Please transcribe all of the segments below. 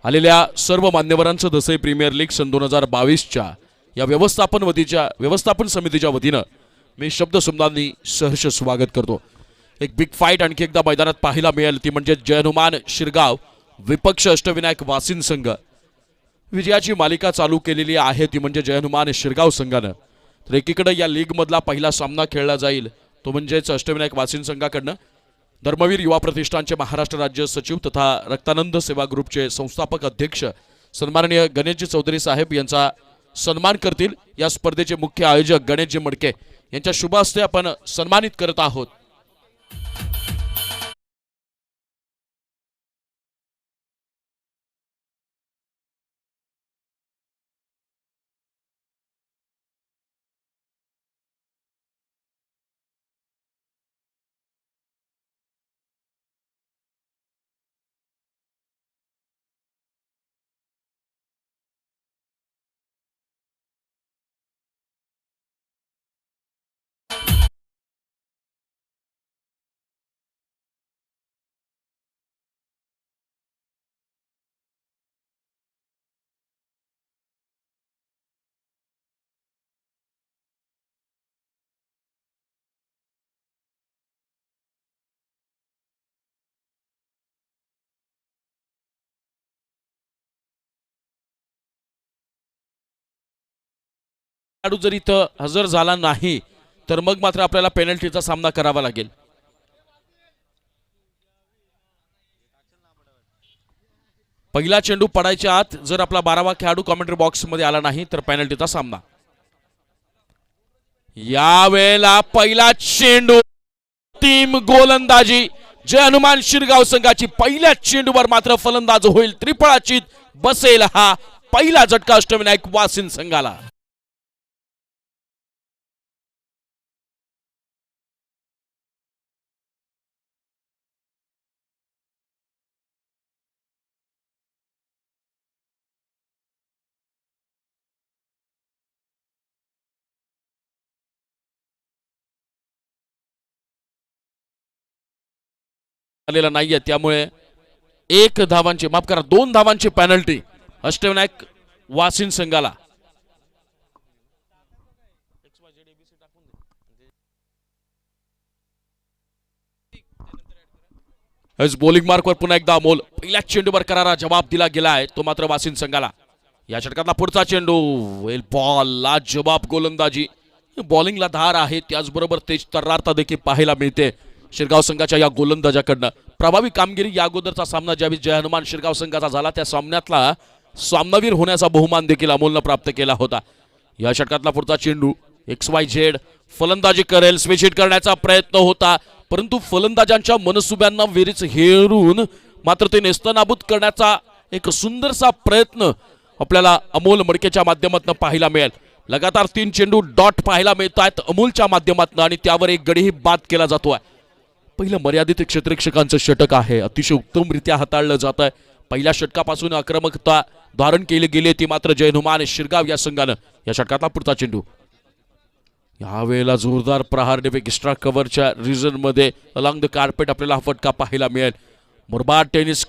आलेल्या सर्व मान्यवरांचं Dasai premier league सन 2022च्या या व्यवस्थापन समितीच्या वतीनं मी शब्द सुमनांनी सहर्ष स्वागत करतो। एक बिग फाईट आणखी एकदा मैदानात पाहायला मिळेल, ती म्हणजे जय हनुमान शिरगाव विपक्ष अष्टविनायक वासिन संघ। विजयाची मालिका चालू केलेली आहे ती म्हणजे जय हनुमान शिरगाव संघानं। तर एकीकडे या लीग मधला पहिला सामना खेळला जाईल तो म्हणजेच अष्टविनायक वासिन संघाकडनं धर्मवीर युवा प्रतिष्ठानचे महाराष्ट्र राज्य सचिव तथा रक्तानंद सेवा ग्रुपचे संस्थापक अध्यक्ष सन्माननीय गणेशजी चौधरी साहेब यांचा सन्मान करतील। या स्पर्धेचे मुख्य आयोजक गणेशजी मडके यांच्या शुभ हस्ते आपण सन्मानित करत आहोत। खेळाडू जर इथं हजर झाला नाही तर मग मात्र आपल्याला पेनल्टीचा सामना करावा लागेल। पहिला चेंडू पडायच्या आत जर आपला 12वा खेळाडू कमेंट्री बॉक्स मध्ये आला नाही तर पेनल्टीचा सामना। यावेळेला पहिला चेंडू टीम गोलंदाजी जय हनुमान शिरगाव संघाची पहिल्या चेंडूवर मात्र फलंदाज होईल त्रिफळाचीत बसेल हा पहिला झटका अष्टविनायक वासिन संघाला। आलेला नाहीये त्यामुळे 2 धावांची पेनल्टी अष्टविनायक वासिन संघाला। बॉलिंग मार्कवर पुन्हा एकदा अमोल पहिल्या चेंडूवर करारा जवाब दिला गेलाय तो मात्र वासिन संघाला। या षटकातला पुढचा चेंडू वेल बॉल ला जवाब गोलंदाजी बॉलिंगला धार आहे त्याचबरोबर तेज तर्रारता देखील पाहायला मिळते शिरगाव संघाच्या या गोलंदाजाकडनं। प्रभावी कामगिरी या अगोदरचा सामना ज्यावेळी जय हनुमान शिरगाव संघाचा झाला त्या सामन्यातला सामनावीर होण्याचा बहुमान देखील अमोलनं प्राप्त केला होता। या षटकातला पुढचा चेंडू XYZ फलंदाजी करेल, स्विच हिट करण्याचा प्रयत्न होता परंतु फलंदाजांच्या मनसुब्यांना वेरीच हेरून मात्र ते नेस्तनाबूत करण्याचा एक सुंदरसा प्रयत्न आपल्याला अमोल मडकेच्या माध्यमातून पाहायला मिळेल। लगातार 3 चेंडू डॉट पाहायला मिळतात अमोलच्या माध्यमातून आणि त्यावर एक गडीही बाद केला जातोय। पहिलं मर्यादित क्षेत्ररक्षकांचं षटक आहे, अतिशय उत्तमरित्या हाताळलं जात आहे। पहिल्या षटकापासून आक्रमकता धारण केली गेली ती मात्र जय हनुमान शिरगाव या संघानं। या षटकातला पुढचा चेंडू यावेळेला जोरदार प्रहार डेव्हिक एक्स्ट्रा कव्हरच्या रिजन मध्ये अलॉंग द कार्पेट आपल्याला हा फटका पाहायला मिळेल। मुरबाड टेनिस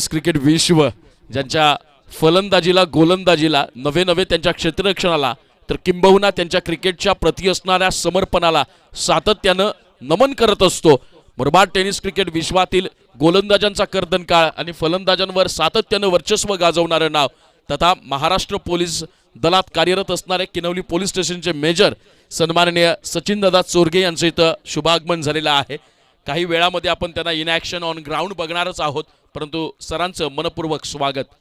क्रिकेट विश्व ज्यांच्या फलंदाजीला गोलंदाजीला नवे त्यांच्या क्षेत्ररक्षणाला तर किंबहुना त्यांच्या क्रिकेटच्या प्रती असणाऱ्या समर्पणाला सातत्यानं नमन करत असतो। मुरबाड टेनिस क्रिकेट विश्वातील गोलंदाजांचा कर्दनकाळ आणि फलंदाजांवर सातत्यानं वर्चस्व गाजवणारं नाव तथा महाराष्ट्र पोलीस दलात कार्यरत असणारे किनवली पोलीस स्टेशनचे मेजर सन्माननीय सचिनदादा चोरगे यांचं इथं शुभागमन झालेलं आहे। काही वेळामध्ये आपण त्यांना इन ॲक्शन ऑन ग्राउंड बघणारच आहोत परंतु सरांचं मनपूर्वक स्वागत।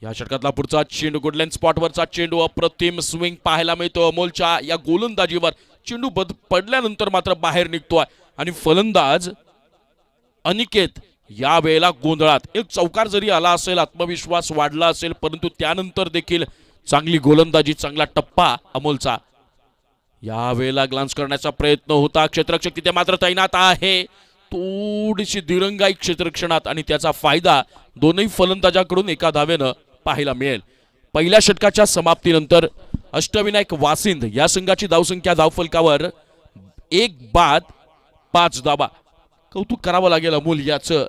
या षटकातला पुढचा चेंडू गुडलँड स्पॉटवरचा चेंडू अप्रतिम स्विंग पाहायला मिळतो अमोलच्या या गोलंदाजीवर। चेंडू पडल्यानंतर मात्र बाहेर निघतोय आणि फलंदाज अनिकेत या वेळेला गोंधळात। एक चौकार जरी आला असेल आत्मविश्वास वाढला असेल परंतु त्यानंतर देखील चांगली गोलंदाजी चांगला टप्पा अमोलचा। या वेळेला ग्लान्स करण्याचा प्रयत्न होता क्षेत्ररक्षक तिथे मात्र तैनात आहे। थोडीशी दिरंगाई क्षेत्ररक्षणात आणि त्याचा फायदा दोन्ही फलंदाजांकडून एका धावेनं पाहायला मिळेल। पहिल्या षटकाच्या समाप्तीनंतर अष्टविनायक वासिंद या संघाची धावसंख्या धावफलकावर 1 बाद 5 धावा। कौतुक करावं लागेल अमोल याचं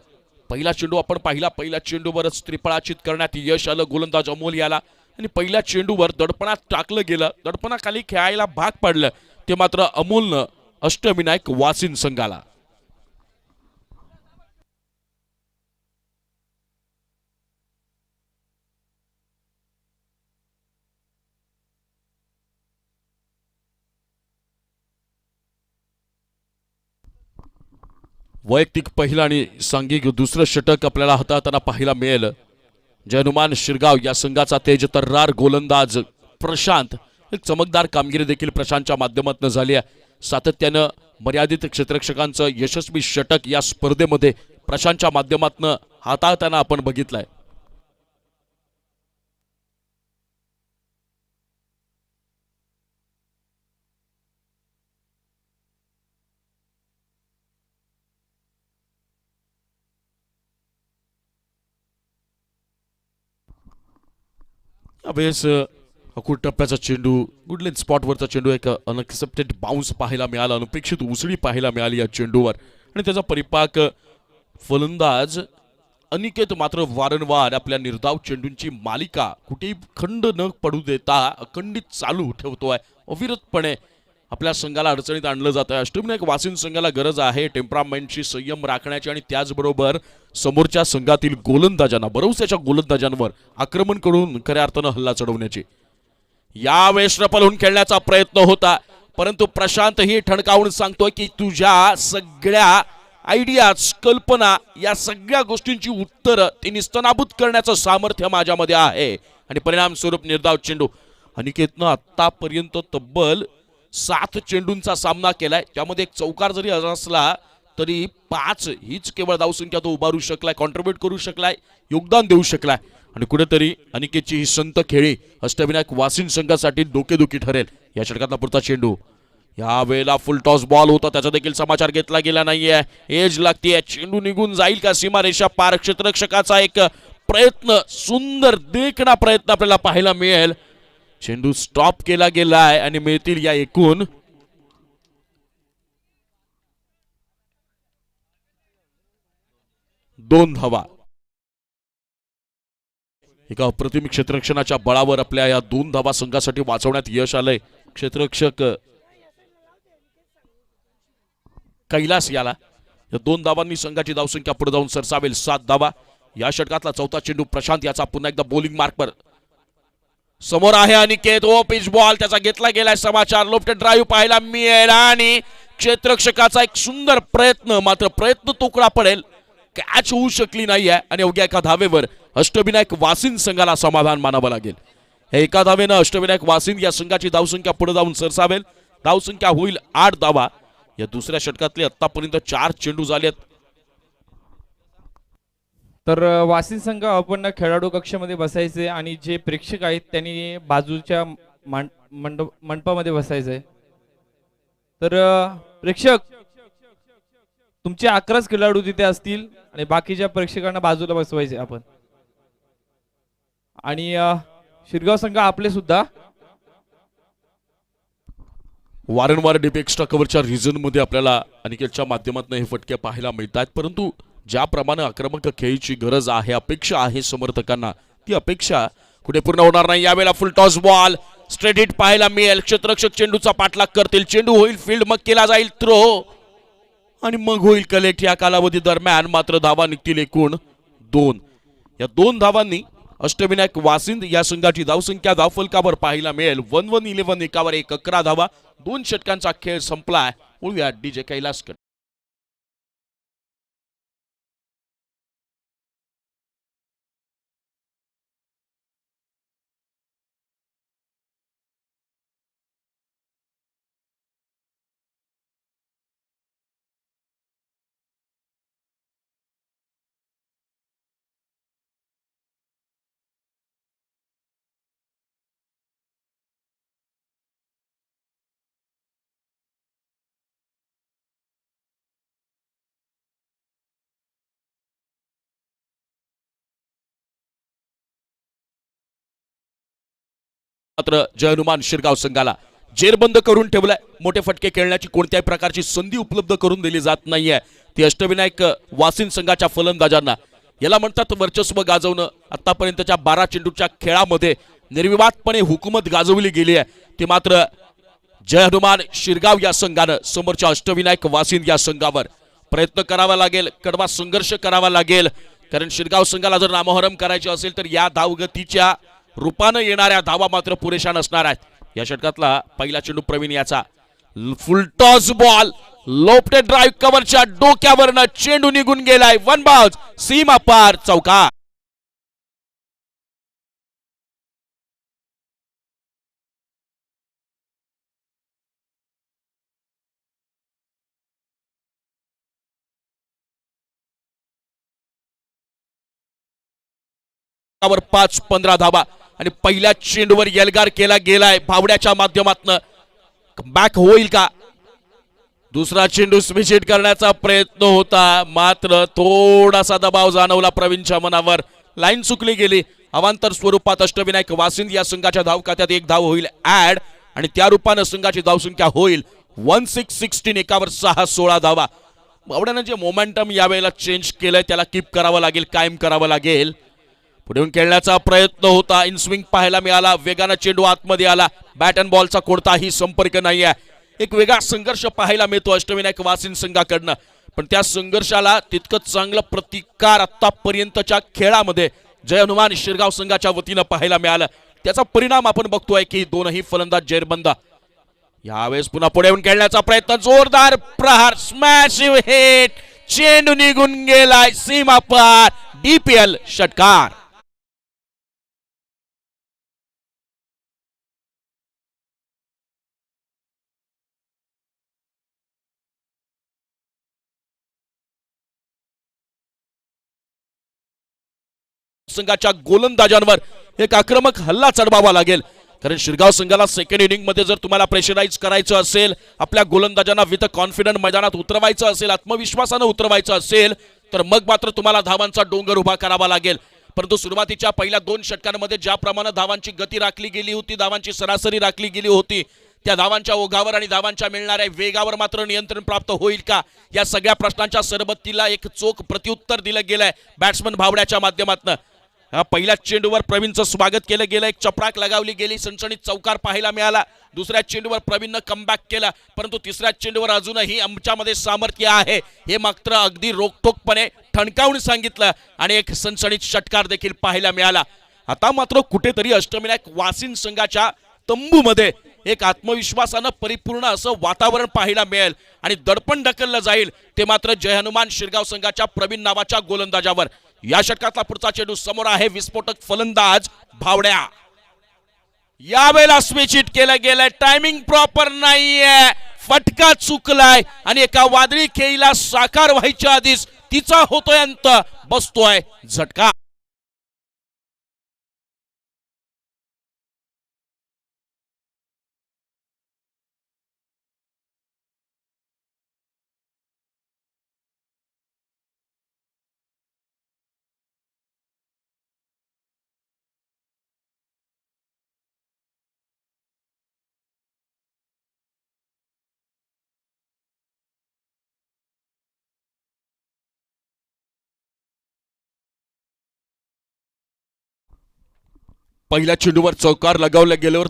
पहिला चेंडू आपण पाहिला, पहिल्या चेंडूवरच त्रिफळाचित करण्यात यश आलं गोलंदाज अमोल याला आणि पहिल्या चेंडूवर दडपणात टाकलं गेलं, दडपणाखाली खेळायला भाग पाडलं ते मात्र अमोलनं अष्टविनायक वासिन संघाला. वैयक्तिक पहिलं आणि सांघिक दुसरं षटक आपल्याला हाताळताना पाहायला मिळेल. जयनुमान शिरगाव या संघाचा तेज तर्रार गोलंदाज प्रशांत, एक चमकदार कामगिरी देखील प्रशांतच्या माध्यमातून झाली आहे. सातत्यानं मर्यादित क्षेत्ररक्षकांचं यशस्वी षटक या स्पर्धेमध्ये प्रशांतच्या माध्यमातून हाताळताना आपण बघितलंय. यावेळेस अकुट टप्प्याचा चेंडू, गुडलेन स्पॉटवरचा चेंडू, एक अनएक्सेप्टेड बाउन्स पाहायला मिळाला, अनपेक्षित उसळी पाहायला मिळाली या चेंडूवर आणि त्याचा परिपाक फलंदाज अनिकेत मात्र वारंवार आपल्या निर्धाव चेंडूंची मालिका कुठेही खंड न पडू देता अखंडित चालू ठेवतोय. अविरतपणे आपल्या संघाला अडचणीत आणलं जात आहे. अष्टविनायक वासिन संघाला गरज आहे टेम्परामेंटची, संयम राखण्याची आणि त्याचबरोबर समोरच्या संघातील गोलंदाजांना, भरवशाच्या गोलंदाजांवर आक्रमण करून खऱ्या अर्थानं हल्ला चढवण्याची. यावेळेस रपल होऊन खेळण्याचा प्रयत्न होता, परंतु प्रशांत ही ठणकावून सांगतोय की तुझ्या सगळ्या आयडियाज, कल्पना, या सगळ्या गोष्टींची उत्तरं ती निस्तनाबूत करण्याचं सामर्थ्य माझ्यामध्ये आहे. आणि परिणाम स्वरूप निर्धाव चेंडू. अनिकेतनं आतापर्यंत तब्बल 7 चेंडूंचा सामना केलाय, त्यामध्ये एक चौकार जरी असला तरी 5 हीच केवळ धावसंख्या तो उभारू शकलाय, कॉन्ट्रीब्यूट करू शकलाय, योगदान देऊ शकलाय. आणि कुठेतरी अनिकेतची ही संत खेळी अष्टविनायक वासिन संघासाठी डोकेदुखी ठरेल. या षटकातला पुढचा चेंडू, या वेळेला फुल टॉस बॉल होता, त्याचा देखील समाचार घेतला गेला नाहीये. एज लागतीये, चेंडू निघून जाईल का सीमारेषा पार. क्षेत्ररक्षकाचा एक प्रयत्न, सुंदर देखणा प्रयत्न आपल्याला पाहायला मिळेल. चेंडू स्टॉप केला गेलाय आणि मिळतील या एकूण 2 धावा. एका अप्रतिम क्षेत्ररक्षणाच्या बळावर आपल्या या 2 धावा संघासाठी वाचवण्यात यश आलंय. क्षेत्ररक्षक कैलास याला या 2 धावांनी संघाची धावसंख्या पुढे जाऊन सरसावेल 7 धावा. या षटकातला चौथा चेंडू प्रशांत याचा पुन्हा एकदा बॉलिंग मार्कवर समोर आहे अनिकेत. ओ पिच बॉल, त्याचा घेतला गेलाय समाचार. लोफ्टेड ड्राईव्ह पाहायला मिळेल आणि क्षेत्ररक्षकाचा एक सुंदर प्रयत्न, मात्र प्रयत्न तोकडा पडेल, कॅच होऊ शकली नाहीये आणि अवघ्या एका धावेवर अष्टविनायक वासिन संघाला समाधान मानावं लागेल. हे एका धावेनं अष्टविनायक वासिन या संघाची धावसंख्या पुढे जाऊन सरसावेल. धावसंख्या होईल 8 धावा. या दुसऱ्या षटकातले आतापर्यंत 4 चेंडू झालेत. तर वासिन संघ आपण खेळाडू कक्षामध्ये बसायचे आणि जे प्रेक्षक आहेत त्यांनी बाजूच्या मंडपामध्ये बसायचंय. तर प्रेक्षक तुमचे 11च खेळाडू तिथे असतील आणि बाकीच्या प्रेक्षकांना बाजूला बसवायचे आपण. आणि शिरगाव संघ आपले सुद्धा वारंवार डीप एक्स्ट्रा कव्हरच्या रिझन मध्ये आपल्याला अनिकेतच्या माध्यमातून हे फटके पाहायला मिळतात, परंतु ज्याप्रमाणे आक्रमक खेळीची गरज आहे, अपेक्षा आहे समर्थकांना, ती अपेक्षा कुठे पूर्ण होणार नाही. यावेळेला फुल टॉस बॉल, स्ट्रेट हिट पाहायला मिळेल. क्षेत्ररक्षक चेंडूचा पाठलाग करतील, चेंडू होईल फील्ड, मग केला जाईल थ्रो आणि मग होईल कलेक्ट. या कालावधी दरम्यान मात्र धावा निघतील एकूण 2. या 2 धावांनी अष्टविनायक वासिंद या संघाची धावसंख्या धावफलकावर पाहायला मिळेल 11-11. एकावर 1, 11 धावा. 2 षटकांचा खेळ संपलाय. बोलूया डीजे कैलासकर. मात्र जय हनुमान शिरगाव संघाला जेरबंद करून ठेवलाय. मोठे फटके खेळण्याची कोणत्याही प्रकारची संधी उपलब्ध करून दिली जात नाहीये ती अष्टविनायक वासिन संघाच्या फलंदाजांना. याला म्हणतात वर्चस्व गाजवणं. आतापर्यंतच्या 12 चेंडूच्या खेळामध्ये निर्विवादपणे हुकूमत गाजवली गेली आहे ती मात्र जय हनुमान शिरगाव या संघानं समोरच्या अष्टविनायक वासिन या संघावर. प्रयत्न करावा लागेल, कडवा संघर्ष करावा लागेल, कारण शिरगाव संघाला जर नामोहरम करायचे असेल तर या धावगतीच्या रूपानं येणाऱ्या धावा मात्र पुरेशा नसणार आहेत. या षटकातला पहिला चेंडू प्रवीण याचा फुल टॉस बॉल, लोपटे ड्राईव्ह कव्हरच्या डोक्यावरनं चेंडू निघून गेलाय. वन बाउंस, सीमा पार, चौकार. वर 5-15 धावा आणि पहिल्या चेंडूवर यलगार केला गेलाय भावड्याच्या माध्यमातून. बॅक होईल का? दुसरा चेंडू स्विच हिट करण्याचा प्रयत्न होता मात्र थोडासा दबाव जाणवला प्रवीणच्या मनावर. लाईन चुकली गेली. अवांतर स्वरूपात अष्टविनायक वासिंद या संघाच्या धाव खात्यात एक धाव होईल ऍड आणि त्या रूपानं संघाची धावसंख्या होईल 16-16. एकावर 6-16 धावा. भावड्यानं जे मोमेंटम यावेळेला चेंज केलंय त्याला कीप करावं लागेल, कायम करावं लागेल. पुढे खेळण्याचा प्रयत्न होता, इनस्विंग पाहायला मिळाला, वेगानं चेंडू आतमध्ये आला. बॅट अँड बॉलचा कोणताही संपर्क नाहीये. एक वेगळा संघर्ष पाहायला मिळतो अष्टविनायक वासिन संघाकडनं, पण त्या संघर्षाला तितकंच चांगलं प्रतिकार आतापर्यंतच्या खेळामध्ये जय हनुमान शिरगाव संघाच्या वतीनं पाहायला मिळालं. त्याचा परिणाम आपण बघतोय की दोनही फलंदाज जेरबंद. यावेळेस पुन्हा पुढे येऊन खेळण्याचा प्रयत्न, जोरदार प्रहार, स्मॅशिव हिट, चेंडू निघून गेलाय सीमा पार. DPL षटकार. संघाच्या गोलंदाजांवर एक आक्रमक हल्ला चढवावा लागेल, कारण शिरगाव संघाला सेकंड इनिंग मध्ये जर तुम्हाला प्रेशराईज करायचं असेल, आपल्या गोलंदाजांना विथ कॉन्फिडंट मैदानात उतरवायचं असेल, आत्मविश्वासानं उतरवायचं असेल तर मग मात्र तुम्हाला धावांचा डोंगर उभा करावा लागेल. परंतु सुरुवातीच्या पहिल्या 2 षटकांमध्ये ज्याप्रमाणे धावांची गती राखली गेली होती, धावांची सरासरी राखली गेली होती, त्या धावांच्या ओघावर आणि धावांच्या मिळणाऱ्या वेगावर मात्र नियंत्रण प्राप्त होईल का, या सगळ्या प्रश्नांच्या सरबत्तीला एक चोख प्रत्युत्तर दिलं गेलंय बॅट्समन भावड्याच्या माध्यमातून. पहिल्या चेंडूवर प्रवीणचं स्वागत केलं गेलं, एक चपराक लगावली गेली, सणसणीत चौकार पाहायला मिळाला. दुसऱ्या चेंडूवर प्रवीणनं कमबॅक केला, परंतु तिसऱ्या चेंडूवर अजूनही आमच्यामध्ये सामर्थ्य आहे हे मात्र अगदी रोखठोकपणे ठणकावून सांगितलं आणि एक सणसणीत षटकार देखील पाहायला मिळाला. आता मात्र कुठेतरी अष्टविनायक वासिन संघाच्या तंबूमध्ये एक आत्मविश्वासानं परिपूर्ण असं वातावरण पाहायला मिळेल आणि दडपण ढकललं जाईल ते मात्र जय हनुमान शिरगाव संघाच्या प्रवीण नावाच्या गोलंदाजावर. या षटकातला पुढचा चेंडू समोर आहे, विस्फोटक फलंदाज भावड्या. यावेळेला स्विच हिट केलं गेलंय, टायमिंग प्रॉपर नाहीये, फटका चुकलाय आणि एका वादळी खेळीला साकार व्हायच्या आधीच तिचा होतोय अंत, बसतोय झटका. पहिल्या चेंडूवर चौकार लगावल्या गेल्यावर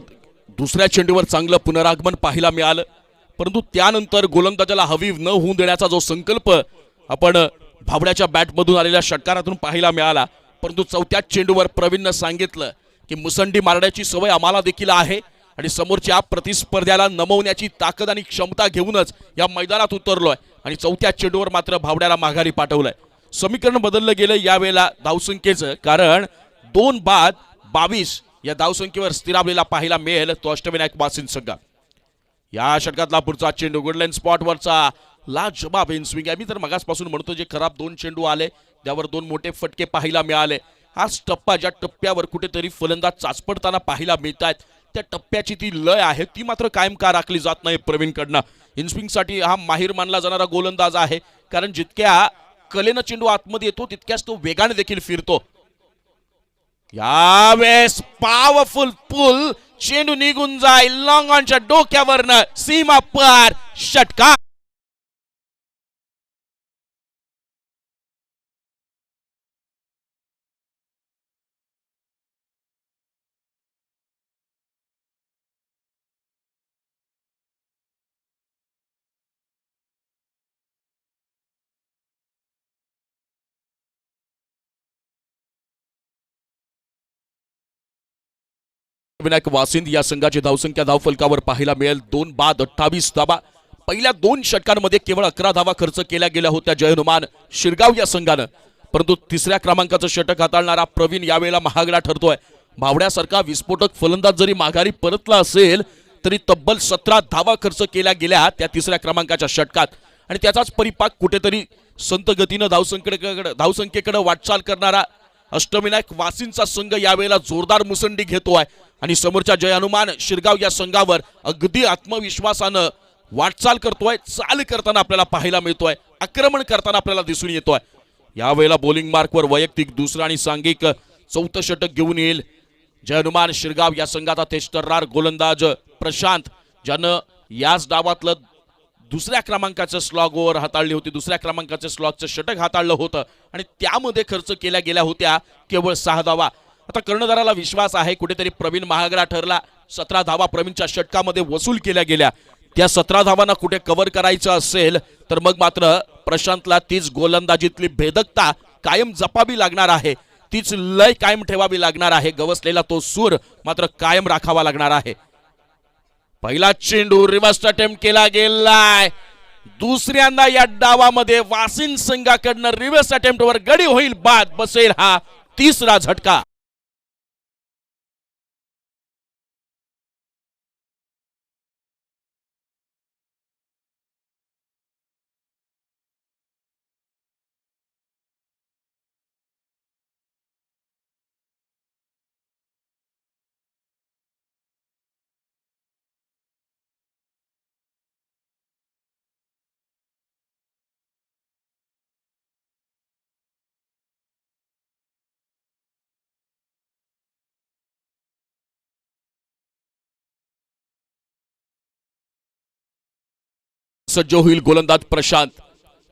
दुसऱ्या चेंडूवर चांगलं पुनरागमन पाहायला मिळालं, परंतु त्यानंतर गोलंदाजाला हवी न होऊन देण्याचा जो संकल्प आपण भावड्याच्या बॅटमधून आलेल्या षटकारातून पाहायला मिळाला. परंतु चौथ्या चेंडूवर प्रवीणनं सांगितलं की मुसंडी मारण्याची सवय आम्हाला देखील आहे आणि समोरच्या प्रतिस्पर्ध्याला नमवण्याची ताकद आणि क्षमता घेऊनच या मैदानात उतरलोय आणि चौथ्या चेंडूवर मात्र भावड्याला माघारी पाठवलंय. समीकरण बदललं गेलं यावेळेला धावसंख्येचं, कारण 2 बाद 22 या धावसंख्येवर स्थिरावलेला पाहायला मिळेल तो अष्टविनायक वासिन संघ. या षटकातला पुढचा चेंडू गुडलाईन स्पॉटवरचा लाजवाब इनस्विंग आहे. मी तर मगासपासून म्हणतो जे खराब 2 चेंडू आले त्यावर 2 मोठे फटके पाहायला मिळाले. हाच टप्पा ज्या टप्प्यावर कुठेतरी फलंदाज चाचपडताना पाहायला मिळतात त्या टप्प्याची ती लय आहे ती मात्र कायम का राखली जात नाही प्रवीणकडनं. इनस्विंगसाठी हा माहिर मानला जाणारा गोलंदाज आहे, कारण जितक्या कलेनं चेंडू आतमध्ये येतो तितक्याच तो वेगाने देखील फिरतो. यावेळेस पॉवरफुल पुल, चेंडू निघून जाईल, लॉंग ऑनच्या डोक्यावरनं सीमा पार, षटकार. विनायक वासिंद या संघाची धावसंख्या धावफलकावर पाहायला मिळेल 2 बाद 28 धावा. पहिल्या 2 षटकांमध्ये केवळ 11 धावा खर्च केल्या गेल्या होत्या जय हनुमान शिरगाव या संघानं. परंतु तिसऱ्या क्रमांकाचं षटक हाताळणारा प्रवीण यावेळेला महागडा ठरतोय. भावड्यासारखा विस्फोटक फलंदाज जरी माघारी परतला असेल तरी तब्बल 17 धावा खर्च केल्या गेल्या त्या तिसऱ्या क्रमांकाच्या षटकात आणि त्याचाच परिपाक कुठेतरी संत गतीनं धावसंख्येकडे वाटचाल करणारा अष्टविनायक वासिंदचा संघ यावेळेला जोरदार मुसंडी घेतोय आणि समोरच्या जय हनुमान शिरगाव या संघावर अगदी आत्मविश्वासानं वाटचाल करतोय. चाल करताना आपल्याला पाहायला मिळतोय, आक्रमण करताना आपल्याला दिसून येतोय. यावेळेला बॉलिंग मार्कवर वैयक्तिक दुसरं आणि सांघिक चौथं षटक घेऊन येईल जय हनुमान शिरगाव या संघाचा तेजतर्रार गोलंदाज प्रशांत, ज्यानं याच डावातलं दुसऱ्या क्रमांकाचं स्लॉग ओव्हर हाताळली होती, दुसऱ्या क्रमांकाचं स्लॉगचं षटक हाताळलं होतं आणि त्यामध्ये खर्च केल्या गेल्या होत्या केवळ 6 धावा. आता कर्णधाराला विश्वास आहे कुठेतरी प्रवीण महागडा ठरला. 17 धावा प्रवीणच्या षटकामध्ये वसूल केल्या गेल्या. त्या 17 धावांना कुठे कव्हर करायचं असेल तर मग मात्र प्रशांतला तीच गोलंदाजीतली भेदकता कायम जपावी लागणार आहे, तीच लय कायम ठेवावी लागणार आहे. गवसलेला तो सूर मात्र कायम राखावा लागणार आहे. पहिला चेंडू रिव्हर्स अटेम्प्ट केला गेलाय. दुसऱ्यांदा या डावामध्ये वासिंद संघाकडनं रिव्हर्स अटेम्प्ट वर गडी होईल, बाद बसेल हा तिसरा झटका. सज्ज होईल गोलंदाज प्रशांत.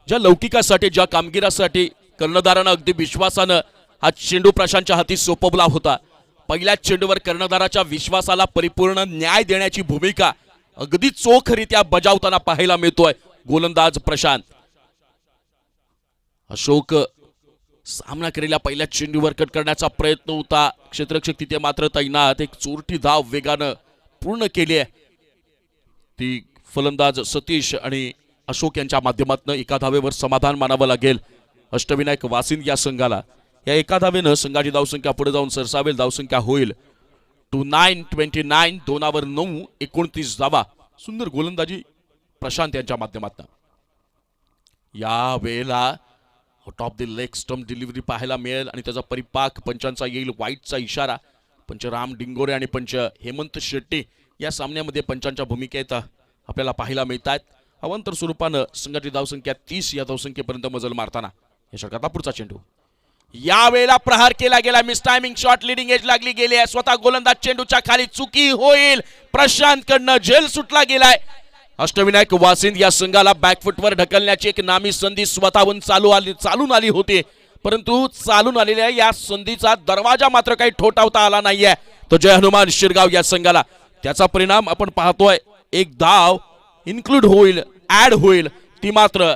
ज्या लौकिकासाठी, ज्या कामगिरीसाठी कर्णधारानं अगदी विश्वासानं हा चेंडू प्रशांतच्या हाती सोपवला होता. पहिल्या चेंडूवर कर्णधाराच्या विश्वासाला परिपूर्ण न्याय देण्याची भूमिका अगदी चोखरित्या बजावताना पाहायला मिळतोय गोलंदाज प्रशांत. अशोक सामना केलेल्या पहिल्या चेंडूवर कट करण्याचा प्रयत्न होता, क्षेत्ररक्षक तिथे मात्र तैनात. एक चोरटी धाव वेगानं पूर्ण केली आहे ती फलंदाज सतीश आणि अशोक यांच्या माध्यमातून. एका धावेवर समाधान मानावं लागेल अष्टविनायक वासिंद या संघाला. या एका धावेनं संघाची धावसंख्या पुढे जाऊन सरसावेल. धावसंख्या होईल 29-29, 2 9, 29 धावा. सुंदर गोलंदाजी प्रशांत यांच्या माध्यमातून. या वेळेला out of the leg stump delivery पाहायला मिळेल आणि त्याचा परिपाक पंचांचा येईल. वाईटचा इशारा. पंच राम डिंगोरे आणि पंच हेमंत शेट्टी या सामन्यामध्ये पंचांच्या भूमिकेत आपल्याला पाहायला मिळतात. अवांतर स्वरूपानं संघाची धावसंख्या 30 या धावसंख्येपर्यंत मजल मारताना या षटकाचा पुढचा चेंडू. यावेळेला प्रहार केला गेला. Miss timing shot, leading age लागली गेली आहे. स्वतः गोलंदाज चेंडूच्या खाली, चुकी होईल. प्रशांत कडनं झेल सुटला गेलाय. अष्टविनायक वासिंद या संघाला बॅकफुटवर ढकलण्याची एक नामी संधी स्वतःहून चालून आली होती, परंतु चालून आलेल्या या संधीचा दरवाजा मात्र काही ठोठावता आला नाहीये तो जय हनुमान शिरगाव या संघाला. त्याचा परिणाम आपण पाहतोय. एक धाव इन्क्लूड होईल, ऍड होईल, ती मात्र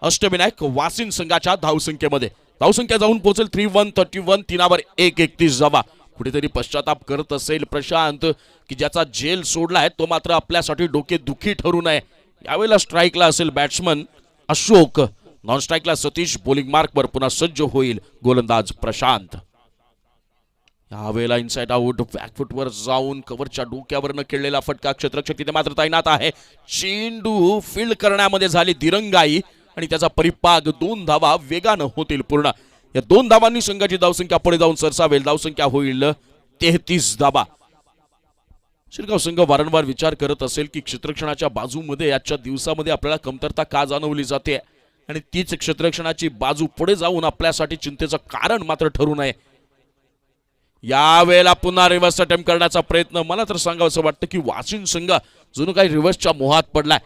अष्टविनायक वासिंद संघाच्या धावसंख्येमध्ये. धावसंख्या जाऊन पोहोचेल 3-1-31, 3-1-31 धावा. कुठेतरी पश्चाताप करत असेल प्रशांत की ज्याचा जेल सोडलाय तो मात्र आपल्यासाठी डोके दुखी ठरू नये. यावेळेला स्ट्राईकला असेल बॅट्समन अशोक, नॉन स्ट्राईकला सतीश. बॉलिंग मार्कवर पुन्हा सज्ज होईल गोलंदाज प्रशांत. यावेळेला इनसाइड आउट, बॅकफुटवर जाऊन कव्हरच्या डोक्यावरनं खेळलेला फटका. क्षेत्ररक्षक तिथे मात्र तैनात आहे. चेंडू फील्ड करण्यामध्ये झाली दिरंगाई आणि त्याचा परिपाक 2 धावा वेगानं होतील पूर्ण. या 2 धावांनी संघाची धावसंख्या पुढे जाऊन सरसावेल. धावसंख्या होईल 33 धावा. शिरगाव संघ वारंवार विचार करत असेल की क्षेत्ररक्षणाच्या बाजूमध्ये आजच्या दिवसामध्ये आपल्याला कमतरता का जाणवली जाते आणि तीच क्षेत्ररक्षणाची बाजू पुढे जाऊन आपल्यासाठी चिंतेचं कारण मात्र ठरू नये. यावेळेला पुन्हा रिव्हर्स अटेम्प्ट करण्याचा प्रयत्न. मला तर सांगावंसं वाटतं की वाशिम संघ जणू काही रिव्हर्सच्या मोहात पडलाय.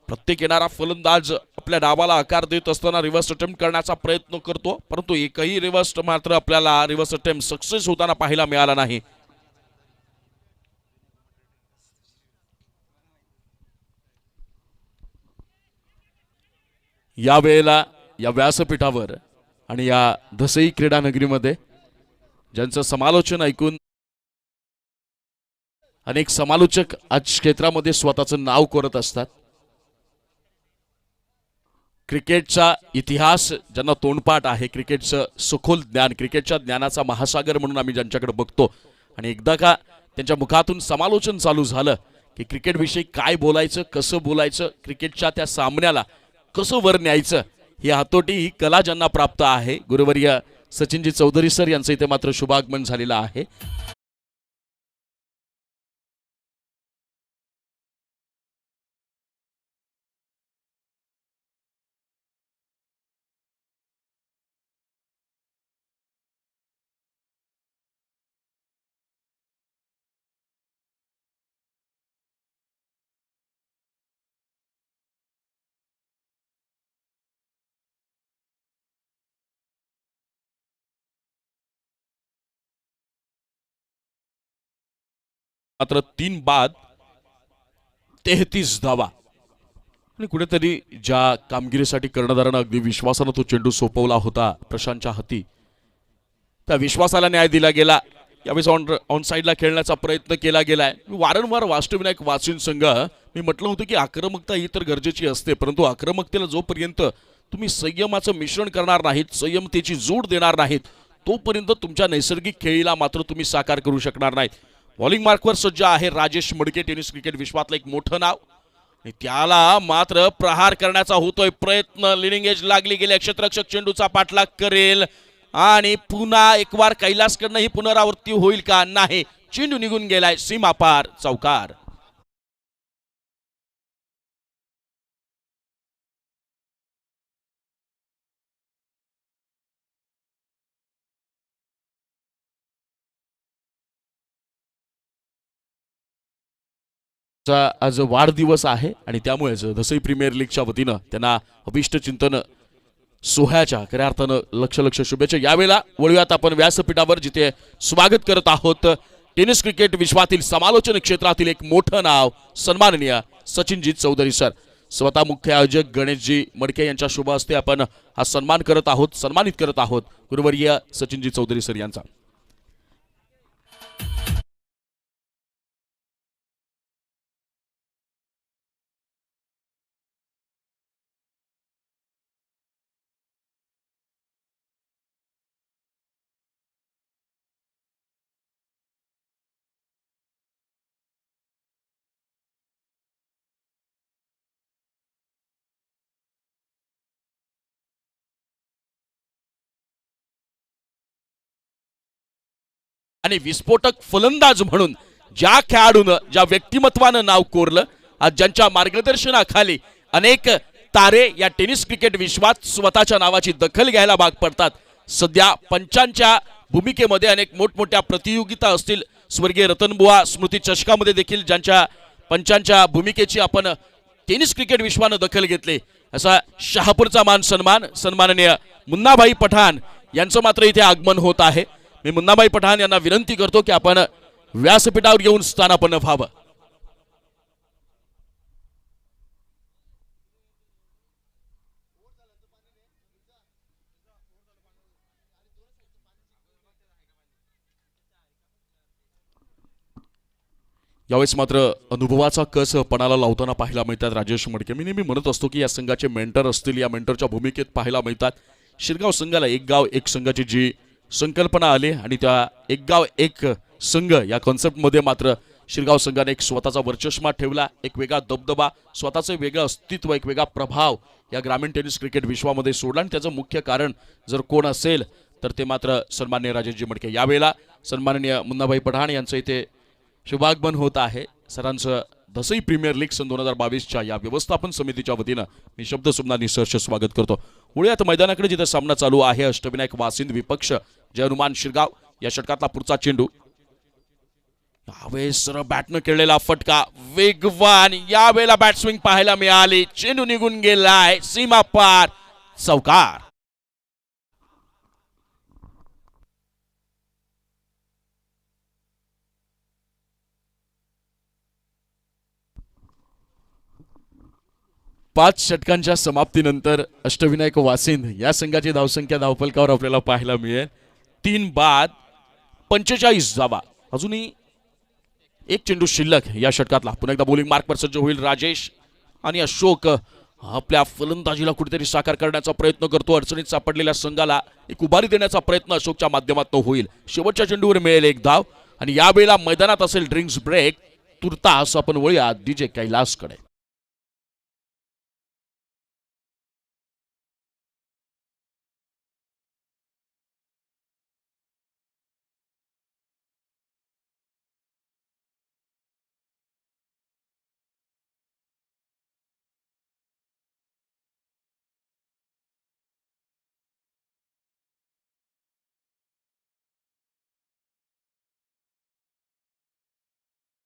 प्रत्येक येणारा फलंदाज आपल्या डावाला आकार देत असताना रिव्हर्स अटेम्प्ट करण्याचा प्रयत्न करतो, परंतु एकही रिव्हर्स मात्र आपल्याला रिव्हर्स अटेम्प्ट सक्सेस होताना पाहायला मिळाला नाही. यावेळेला या व्यासपीठावर आणि या धसई क्रीडा नगरीमध्ये ज्यांचं समालोचन ऐकून अनेक समालोचक आज क्षेत्रामध्ये स्वतःचं नाव कोरत असतात. क्रिकेटचा इतिहास ज्यांना तोंडपाठ आहे, क्रिकेटचं सखोल ज्ञान, क्रिकेटच्या ज्ञानाचा महासागर म्हणून आम्ही ज्यांच्याकडे बघतो आणि एकदा का त्यांच्या मुखातून समालोचन चालू झालं की क्रिकेटविषयी काय बोलायचं, कसं बोलायचं, क्रिकेटच्या त्या सामन्याला कसं वर न्यायचं, ही हातोटी, ही कला ज्यांना प्राप्त आहे, गुरुवर्य सचिनजी चौधरी सर यांचं इथे मात्र शुभागमन झालेलं आहे. मात्र 3 बाद 33 धावा आणि कुठेतरी ज्या कामगिरीसाठी कर्णधारानं अगदी विश्वासानं तो चेंडू सोपवला होता प्रशांतच्या हाती, त्या विश्वासाला न्याय दिला गेला. यावेळेस ऑन साईडला खेळण्याचा प्रयत्न केला गेलाय. वारंवार अष्टविनायक वाशिम संघ, मी म्हटलं होतं की आक्रमकता ही तर गरजेची असते, परंतु आक्रमकतेला जोपर्यंत तुम्ही संयमाचं मिश्रण करणार नाहीत, संयमतेची जोड देणार नाहीत, तोपर्यंत तुमच्या नैसर्गिक खेळीला मात्र तुम्ही साकार करू शकणार नाहीत. बॉलिंग मार्कवर सज्ज आहे राजेश मडके, टेनिस क्रिकेट विश्वातलं एक मोठं नाव, आणि त्याला मात्र प्रहार करण्याचा होतोय प्रयत्न. लिडिंग एज लागली गेली, क्षेत्ररक्षक चेंडूचा पाठलाग करेल आणि पुन्हा एक वार कैलासकडनं ही पुनरावृत्ती होईल का? नाही, चेंडू निघून गेलाय सीमापार, चौकार. आज वाढदिवस आहे आणि त्यामुळेच धसई प्रीमियर लीगच्या वतीनं त्यांना अभिष्ट चिंतन सोहळ्याच्या खऱ्या अर्थानं लक्ष शुभेच्छा. यावेळेला वळूयात आपण व्यासपीठावर, जिथे स्वागत करत आहोत टेनिस क्रिकेट विश्वातील समालोचन क्षेत्रातील एक मोठं नाव, सन्माननीय सचिनजी चौधरी सर. स्वतः मुख्य आयोजक गणेशजी मडके यांच्या शुभ हस्ते आपण हा सन्मान करत आहोत, सन्मानित करत आहोत गुरुवर्य सचिनजी चौधरी सर यांचा. आणि विस्फोटक फलंदाज म्हणून ज्या खेळाडूनं, ज्या व्यक्तिमत्वानं नाव कोरलं, आज ज्यांच्या मार्गदर्शनाखाली अनेक तारे या टेनिस क्रिकेट विश्वात स्वतःच्या नावाची दखल घ्यायला भाग पडतात. सध्या पंचांच्या भूमिकेमध्ये अनेक मोठमोठ्या प्रतियोगिता असतील, स्वर्गीय रतनबुवा स्मृती चषकामध्ये देखील ज्यांच्या पंचांच्या भूमिकेची आपण टेनिस क्रिकेट विश्वानं दखल घेतली, असा शहापूरचा मान सन्मान सन्माननीय मुन्नाभाई पठाण यांचं मात्र इथे आगमन होत आहे. मी मुन्नाभाई पठाण यांना विनंती करतो की आपण व्यासपीठावर येऊन स्थानापन्न व्हावं. यावेळेस मात्र अनुभवाचा कस पणाला लावताना पाहायला मिळतात राजेश मडके. मी नेहमी म्हणत असतो की या संघाचे मेंटर असतील, या मेंटरच्या भूमिकेत पाहायला मिळतात. शिरगाव संघाला एक गाव एक संघाची जी संकल्पना आली आणि त्या एक गाव एक संघ या कॉन्सेप्टमध्ये मात्र शिरगाव संघाने एक स्वतःचा वर्चस्व ठेवला, एक वेगळा दबदबा, स्वतःचं वेगळं अस्तित्व, एक वेगळा प्रभाव या ग्रामीण टेनिस क्रिकेट विश्वामध्ये सोडला. आणि त्याचं मुख्य कारण जर कोण असेल तर ते मात्र सन्माननीय राजेशजी मडके. यावेळेला सन्माननीय मुन्नाभाई पठाण यांचं इथे शुभागमन होत आहे. सरांचं धसई प्रीमियर लीग सन 2022च्या या व्यवस्थापन समितीच्या वतीनं मी शब्दसुमनांनी सहर्ष स्वागत करतो. मुळात मैदानाकडे जिथे सामना चालू आहे, अष्टविनायक वासिंद विपक्ष जय हनुमान शिरगाव या षटकातला पुढचा चेंडू, यावेळेस बॅटनं खेळलेला फटका वेगवान, यावेळेला बॅट स्विंग पाहायला मिळाली, चेंडू निघून गेलाय सीमा पार, चौकार. पाच षटकांच्या समाप्तीनंतर अष्टविनायक वासिंद या संघाची धावसंख्या धावफलकावर आपल्याला पाहायला मिळेल 3 बाद 45 धावा. अजूनही एक चेंडू शिल्लक या षटकातला. पुन्हा एकदा बॉलिंग मार्कवर सज्ज होईल राजेश आणि अशोक आपल्या फलंदाजीला कुठेतरी साकार करण्याचा प्रयत्न करतो. अडचणीत सापडलेल्या संघाला एक उभारी देण्याचा प्रयत्न अशोकच्या माध्यमातून होईल. शेवटच्या चेंडूवर मिळेल एक धाव आणि यावेळेला मैदानात असेल ड्रिंक्स ब्रेक. तुर्तास आपण वळूया डीजे कैलासकडे.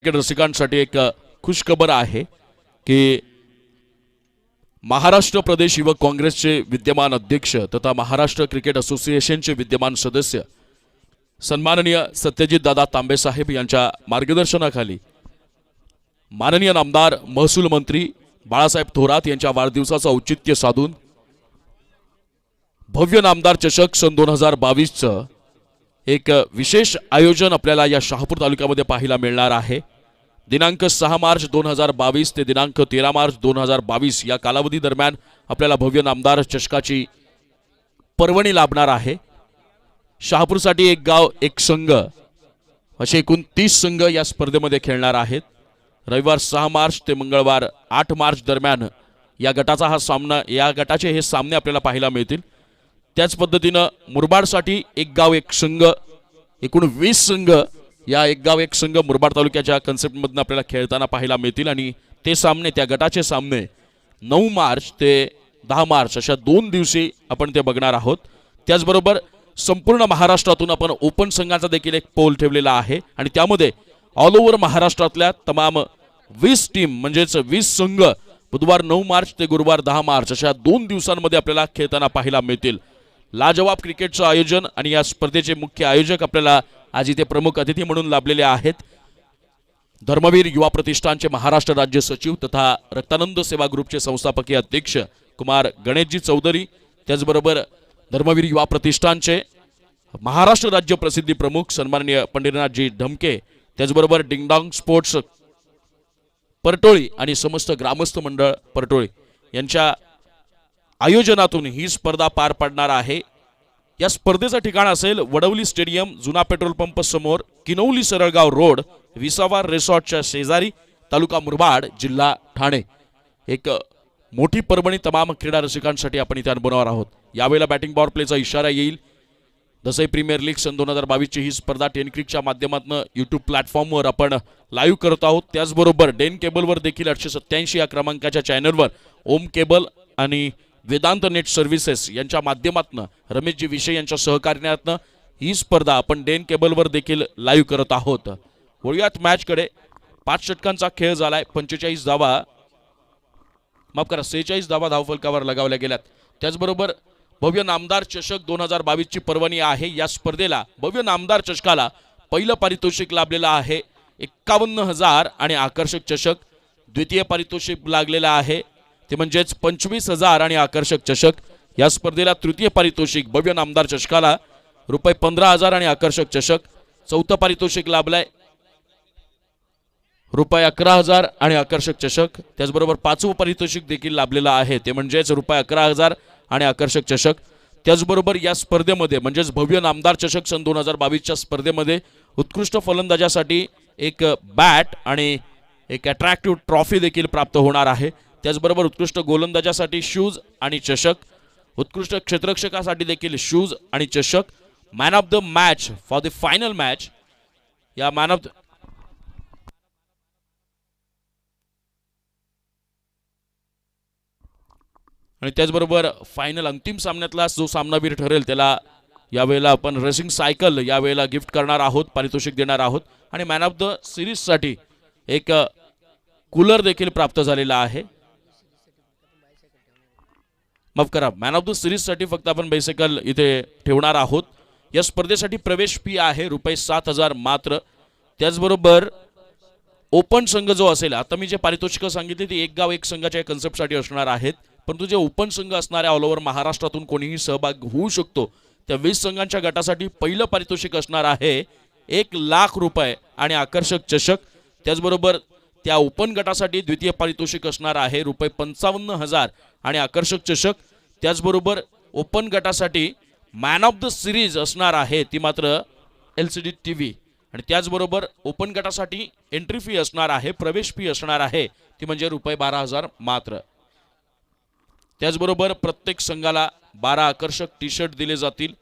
रसिकांसाठी एक खुशखबर आहे की महाराष्ट्र प्रदेश युवक काँग्रेसचे विद्यमान अध्यक्ष तथा महाराष्ट्र क्रिकेट असोसिएशनचे विद्यमान सदस्य सन्माननीय सत्यजित दादा तांबे साहेब यांच्या मार्गदर्शनाखाली माननीय नामदार महसूल मंत्री बाळासाहेब थोरात यांच्या वाढदिवसाचं औचित्य साधून भव्य नामदार चषक सन 2022चं एक विशेष आयोजन आपल्याला या शहापूर तालुक्यामध्ये पाहायला मिळणार आहे. दिनांक 6 मार्च 2022 ते दिनांक 13 मार्च 2022 या कालावधी दरम्यान आपल्याला भव्य नामदार चषकाची पर्वणी लाभणार आहे. शहापूरसाठी एक गाव एक संघ असे एकूण 30 संघ या स्पर्धेमध्ये खेळणार आहेत. रविवार 6 मार्च ते मंगळवार 8 मार्च दरम्यान या गटाचे हे सामने आपल्याला पाहायला मिळतील. त्याच पद्धतीनं मुरबाडसाठी एक गाव एक संघ एकूण 20 संघ या एक गाव एक संघ मुरबाड तालुक्याच्या कन्सेप्टमधून आपल्याला खेळताना पाहायला मिळतील आणि ते सामने त्या गटाचे सामने 9 मार्च ते 10 मार्च अशा 2 दिवशी आपण ते बघणार आहोत. त्याचबरोबर संपूर्ण महाराष्ट्रातून आपण ओपन संघाचा देखील एक पोल ठेवलेला आहे आणि त्यामध्ये ऑल ओव्हर महाराष्ट्रातल्या तमाम 20 टीम म्हणजेच 20 संघ बुधवार 9 मार्च ते गुरुवार 10 मार्च अशा 2 दिवसांमध्ये आपल्याला खेळताना पाहायला मिळतील. लाजवाब क्रिकेटचं आयोजन आणि या स्पर्धेचे मुख्य आयोजक आपल्याला आज इथे प्रमुख अतिथी म्हणून लाभलेले आहेत. धर्मवीर युवा प्रतिष्ठानचे महाराष्ट्र राज्य सचिव तथा रक्तानंद सेवा ग्रुपचे संस्थापकीय अध्यक्ष कुमार गणेशजी चौधरी, त्याचबरोबर धर्मवीर युवा प्रतिष्ठानचे महाराष्ट्र राज्य प्रसिद्धी प्रमुख सन्माननीय पंढरीनाथजी ढमके, त्याचबरोबर डिंगडॉंग स्पोर्ट्स परटोळी आणि समस्त ग्रामस्थ मंडळ परटोळी यांच्या आयोजनातून ही स्पर्धा पार पडणार आहे. या स्पर्धेचं ठिकाण असेल वडवली स्टेडियम, जुना पेट्रोल पंप समोर, किनवली सरळगाव रोड, विसावा रिसॉर्टच्या शेजारी, तालुका मुरबाड, जिल्हा ठाणे. एक मोठी पर्वणी तमाम क्रीडा रसिकांसाठी आपण इथे अनुभवणार आहोत. यावेळेला बॅटिंग पॉवर प्लेचा इशारा येईल. दसई प्रीमियर लीग सन 2022 ची ही स्पर्धा टेन क्रिकच्या माध्यमातून यूट्यूब प्लॅटफॉर्मवर आपण लाईव्ह करत आहोत. त्याचबरोबर डेन केबलवर देखील 887 या क्रमांकाच्या चॅनलवर ओम केबल आणि वेदांत नेट सर्व्हिसेस यांच्या माध्यमातून रमेशजी विषय यांच्या सहकार्यातून ही स्पर्धा आपण डेन केबलवर देखील लाईव्ह करत आहोत. वळूयात मॅचकडे. 5 षटकांचा खेळ झालाय. 45 धावा माफ करा 46 धावा धावफलकावर लगावल्या गेल्यात. त्याचबरोबर भव्य नामदार चषक 2022 ची पर्वणी आहे. या स्पर्धेला भव्य नामदार चषकाला पहिलं पारितोषिक लाभलेलं आहे 51,000 आणि आकर्षक चषक. द्वितीय पारितोषिक लागलेलं आहे ते म्हणजेच 25,000 आणि आकर्षक चषक. या स्पर्धेला तृतीय पारितोषिक भव्य नामदार चषकाला रुपये 15,000 आणि आकर्षक चषक. चौथं पारितोषिक लाभलंय रुपये 11,000 आणि आकर्षक चषक. त्याचबरोबर 5वं पारितोषिक देखील लाभलेलं आहे ते म्हणजेच रुपये 11,000 आणि आकर्षक चषक. त्याचबरोबर या स्पर्धेमध्ये म्हणजेच भव्य नामदार चषक सन 2022च्या स्पर्धेमध्ये उत्कृष्ट फलंदाजासाठी एक बॅट आणि एक अट्रॅक्टिव्ह ट्रॉफी देखील प्राप्त होणार आहे. त्याचबरोबर उत्कृष्ट गोलंदाजासाठी शूज आणि चषक, उत्कृष्ट क्षेत्ररक्षकासाठी देखील शूज आणि चषक. Man of the match for the final match या मॅन ऑफ आणि त्याचबरोबर फायनल अंतिम सामन्यातला जो सामनावीर ठरेल त्याला यावेळेला आपण रेसिंग सायकल यावेळेला गिफ्ट करणार आहोत, पारितोषिक देणार आहोत आणि मॅन ऑफ द सिरीजसाठी एक कूलर देखील प्राप्त झालेला आहे. माफ करा, मॅन ऑफ द सिरीजसाठी फक्त आपण बायसायकल इथे ठेवणार आहोत. या स्पर्धेसाठी प्रवेश फी आहे ₹7,000 मात्र. त्याचबरोबर ओपन संघ जो असेल, आता मी जे पारितोषिकं सांगितली ती एक गाव एक संघाच्या कंसेप्टसाठी असणार आहेत, परंतु जे ओपन संघ असणाऱ्या ऑल ओव्हर महाराष्ट्रातून कोणीही सहभाग होऊ शकतो त्या 20 संघांच्या गटासाठी पहिलं पारितोषिक असणार आहे ₹1,00,000 आणि आकर्षक चषक. त्याचबरोबर त्या ओपन गटासाठी द्वितीय पारितोषिक असणार आहे ₹55,000 आणि आकर्षक चषक. त्याचबरोबर ओपन गटासाठी मॅन ऑफ द सिरीज असणार आहे ती मात्र LCD TV. आणि त्याचबरोबर ओपन गटासाठी एंट्री फी असणार आहे, प्रवेश फी असणार आहे ती म्हणजे ₹12,000 मात्र. त्याचबरोबर प्रत्येक संघाला 12 आकर्षक टी शर्ट दिले जातील.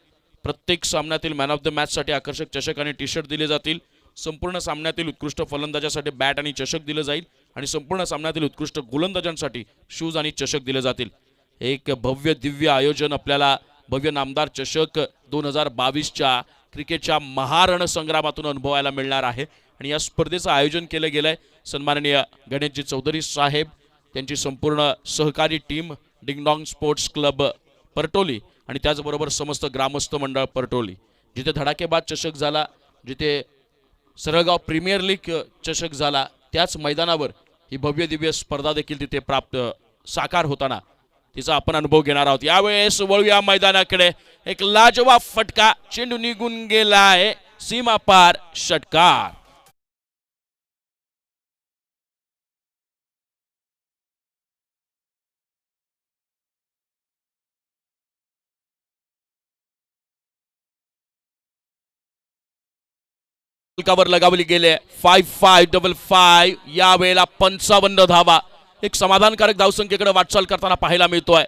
प्रत्येक सामन्यातील मॅन ऑफ द मॅचसाठी आकर्षक चषक आणि टी शर्ट दिले जातील. संपूर्ण सामन्यातील उत्कृष्ट फलंदाजासाठी बॅट आणि चषक दिले जाईल आणि संपूर्ण सामन्यातील उत्कृष्ट गोलंदाजांसाठी शूज आणि चषक दिले जातील. एक भव्य दिव्य आयोजन आपल्याला भव्य नामदार चषक 2022च्या क्रिकेटच्या महारणसंग्रामातून अनुभवायला मिळणार आहे. आणि या स्पर्धेचं आयोजन केलं गेलं आहे सन्माननीय गणेशजी चौधरी साहेब, त्यांची संपूर्ण सहकारी टीम, डिंगडॉंग स्पोर्ट्स क्लब परटोली आणि त्याचबरोबर समस्त ग्रामस्थ मंडळ परटोली. जिथे धडाकेबाज चषक झाला, जिथे सरळगाव प्रीमियर लीग चषक झाला, त्याच मैदानावर ही भव्य दिव्य स्पर्धा देखील तिथे साकार होताना तिचा आपण अनुभव घेणार आहोत. यावेळेस वळूया मैदानाकडे. एक लाजवाब फटका, चेंडू निघून गेला आहे, सीमा पार षटकार. फलकावर लगावली गेले 5-5-5. यावेळेला 55 धावा. एक समाधानकारक धावसंख्येकडे वाटचाल करताना पाहायला मिळतोय.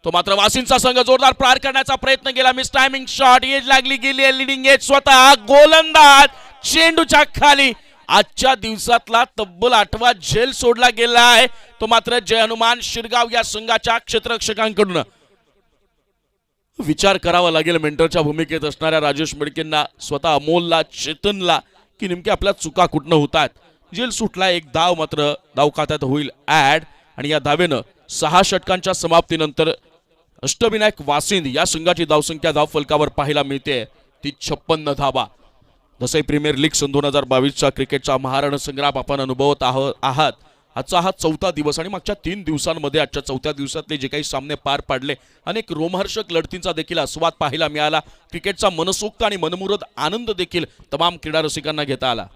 तो मात्र वासिंचा संघ जोरदार प्रहार करण्याचा प्रयत्न केला. मिस टायमिंग शॉट, एज लागली गेली, लिडिंग एज स्वतः गोलंदाज चेंडूच्या खाली. आजच्या दिवसातला तब्बल 8वा झेल सोडला गेला आहे. तो मात्र जय हनुमान शिरगाव या संघाच्या क्षेत्ररक्षकांकडून. विचार करावा लागेल मेंटरच्या भूमिकेत असणाऱ्या राजेश मिडकेंना, स्वतः अमोलला, चेतनला, की नेमक्या आपल्या चुका कुठनं होतात. जेल सुटला, एक धाव मात्र धाव खात्यात होईल ऍड. आणि या धावेनं 6 षटकांच्या समाप्तीनंतर अष्टविनायक वासिंद या संघाची धावसंख्या धाव फलकावर पाहायला मिळते ती 56 धावा. दसई प्रीमियर लीग सन 2022चा क्रिकेटचा महारणसंग्राम आपण अनुभवत आहात. आजचा हा 4था दिवस आणि मागच्या 3 दिवसांमध्ये आजच्या 4थ्या दिवसातले जे काही सामने पार पाडले, अनेक रोमहर्षक लढतींचा देखील आस्वाद पाहायला मिळाला. क्रिकेटचा मनसोक्त आणि मनमुरद आनंद देखील तमाम क्रीडा रसिकांना घेता आला.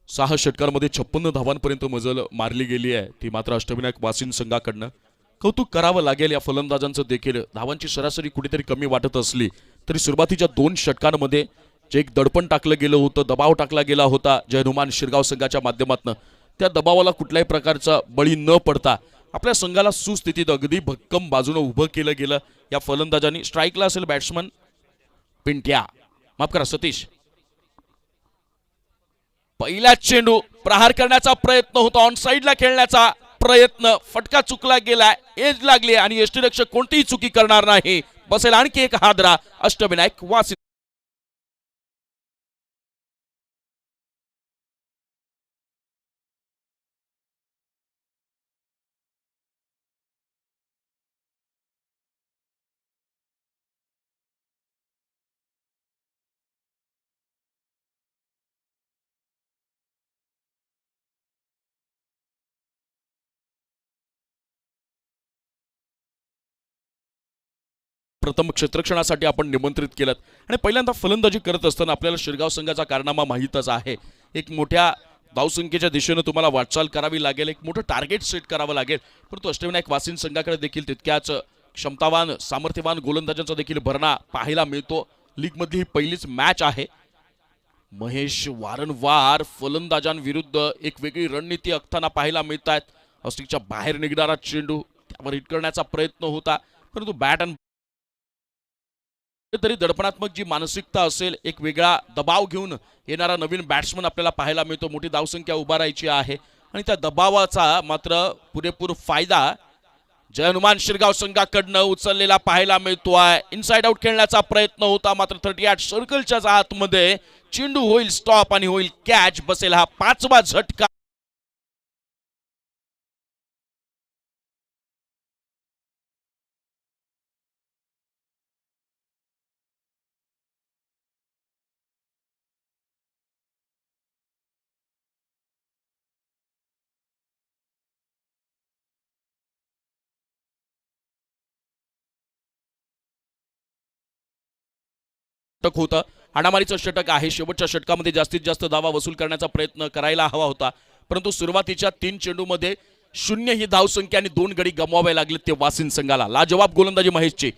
सहा षटकांमध्ये 56 धावांपर्यंत मजल मारली गेली आहे, ती मात्र अष्टविनायक वासिंद संघाकडनं. कौतुक करावं लागेल या फलंदाजांचं देखील. धावांची सरासरी कुठेतरी कमी वाटत असली तरी सुरुवातीच्या 2 षटकांमध्ये जे एक दडपण टाकलं गेलं होतं, दबाव टाकला गेला होता जय हनुमान शिरगाव संघाच्या माध्यमातून, त्या दबावाला कुठल्याही प्रकारचा बळी न पडता आपल्या संघाला सुस्थितीत अगदी भक्कम बाजूने उभं केलं गेलं या फलंदाजांनी. स्ट्राईकला असेल बॅट्समन पिंट्या, माफ करा सतीश. पहिला चेंडू प्रहार करण्याचा प्रयत्न होता, ऑन साइडला खेळण्याचा प्रयत्न, फटका चुकला गेलाय, एज लागली आणि यष्टीरक्षक कोणतीही चुकी करणार नाही. बसेल आणखी एक हादरा अष्टविनायक वासिंद. प्रथम क्षेत्ररक्षणासाठी आपण निमंत्रित केलं आणि पहिल्यांदा फलंदाजी करत असताना आपल्याला शिरगाव संघाचा कारनामा माहीतच आहे. एक मोठ्या धावसंख्येच्या दिशेने तुम्हाला वाटचाल करावी लागेल, एक मोठं टार्गेट सेट करावं लागेल. परंतु अष्टविनायक वासिंद संघाकडे देखील तितक्याच क्षमतावान सामर्थ्यवान गोलंदाजांचा देखील भरणा पाहायला मिळतो. लीगमधली ही पहिलीच मॅच आहे. महेश वारंवार फलंदाजांविरुद्ध एक वेगळी रणनीती आखताना पाहायला मिळत आहेत. ऑस्ट्रिकच्या बाहेर निघणारा चेंडू त्यावर हिट करण्याचा प्रयत्न होता, परंतु बॅट आणि तरी दडपणात्मक जी मानसिकता असेल, एक वेगळा दबाव घेऊन येणारा नवीन बॅट्समन आपल्याला पाहायला मिळतो. मोठी धावसंख्या उभारायची आहे आणि त्या दबावाचा मात्र पुरेपूर फायदा जय हनुमान शिरगाव संघाकडनं उचललेला पाहायला मिळतोय. इनसाइड आउट खेळण्याचा प्रयत्न होता, मात्र 38 सर्कलच्या आतमध्ये चेंडू होईल स्टॉप आणि होईल कॅच. बसेल हा 5वा झटका. षटक होतं, हाणामारीचं षटक आहे. शेवटच्या षटकामध्ये जास्तीत जास्त धावा वसूल करण्याचा प्रयत्न करायला हवा होता, परंतु सुरुवातीच्या 3 चेंडूमध्ये 0 ही धावसंख्या आणि 2 गडी गमवावे लागले ते वासिन संघाला. लाजवाब गोलंदाजी महेशची.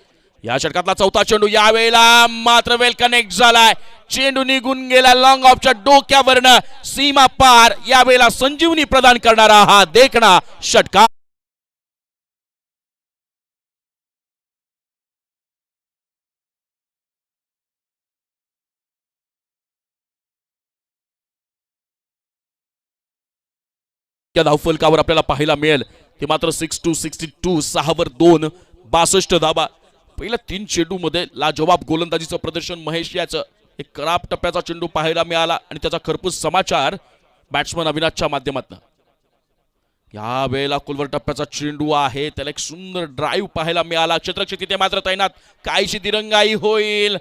या षटकातला चौथा चेंडू यावेळेला मात्र वेल कनेक्ट झालाय. चेंडू निघून गेला लॉंग ऑफच्या डोक्यावरनं सीमा पार. यावेळेला संजीवनी प्रदान करणारा हा देखणा षटकार. त्या धावफलकावर आपल्याला पाहायला मिळेल ते मात्र 6-2 62 6 वर 2 62 धावा. पहिल्या 3 चेंडूमध्ये लाजवाब गोलंदाजीचं प्रदर्शन महेश याचं. एक खराब टप्प्याचा चेंडू पाहायला मिळाला आणि त्याचा खरपूस समाचार बॅट्समन अविनाशच्या माध्यमातून. या वेळेला कुलवर टप्प्याचा चेंडू आहे, त्याला एक सुंदर ड्राईव्ह पाहायला मिळाला. क्षेत्ररक्षक तिथे मात्र तैनात. काहीशी दिरंगाई होईल,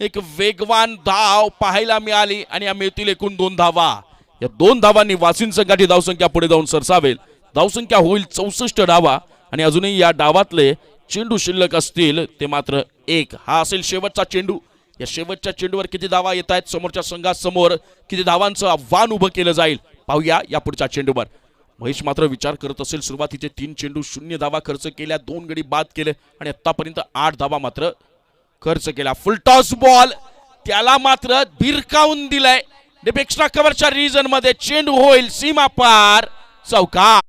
एक वेगवान धाव पाहायला मिळाली आणि या मिळतील एकूण 2 धावा. या 2 धावांनी वासिन संघाची धावसंख्या पुढे जाऊन सरसावेल. धावसंख्या होईल 64 धावा आणि अजूनही या डावातले चेंडू शिल्लक असतील ते मात्र 1. हा असेल शेवटचा चेंडू. या शेवटच्या चेंडूवर किती धावा येत आहेत समोरच्या संघासमोर, किती धावांचं आव्हान उभं केलं जाईल पाहूया या पुढच्या चेंडूवर. महेश मात्र विचार करत असेल, सुरुवातीचे 3 चेंडू 0 धावा खर्च केल्या, 2 गडी बाद केले आणि आतापर्यंत 8 धावा मात्र खर्च केला. फुल टॉस बॉल त्याला मात्र भिरकावून दिलाय. एक्स्ट्रा कव्हरच्या रिजन मध्ये चेंडू होईल सीमा पार चौकार.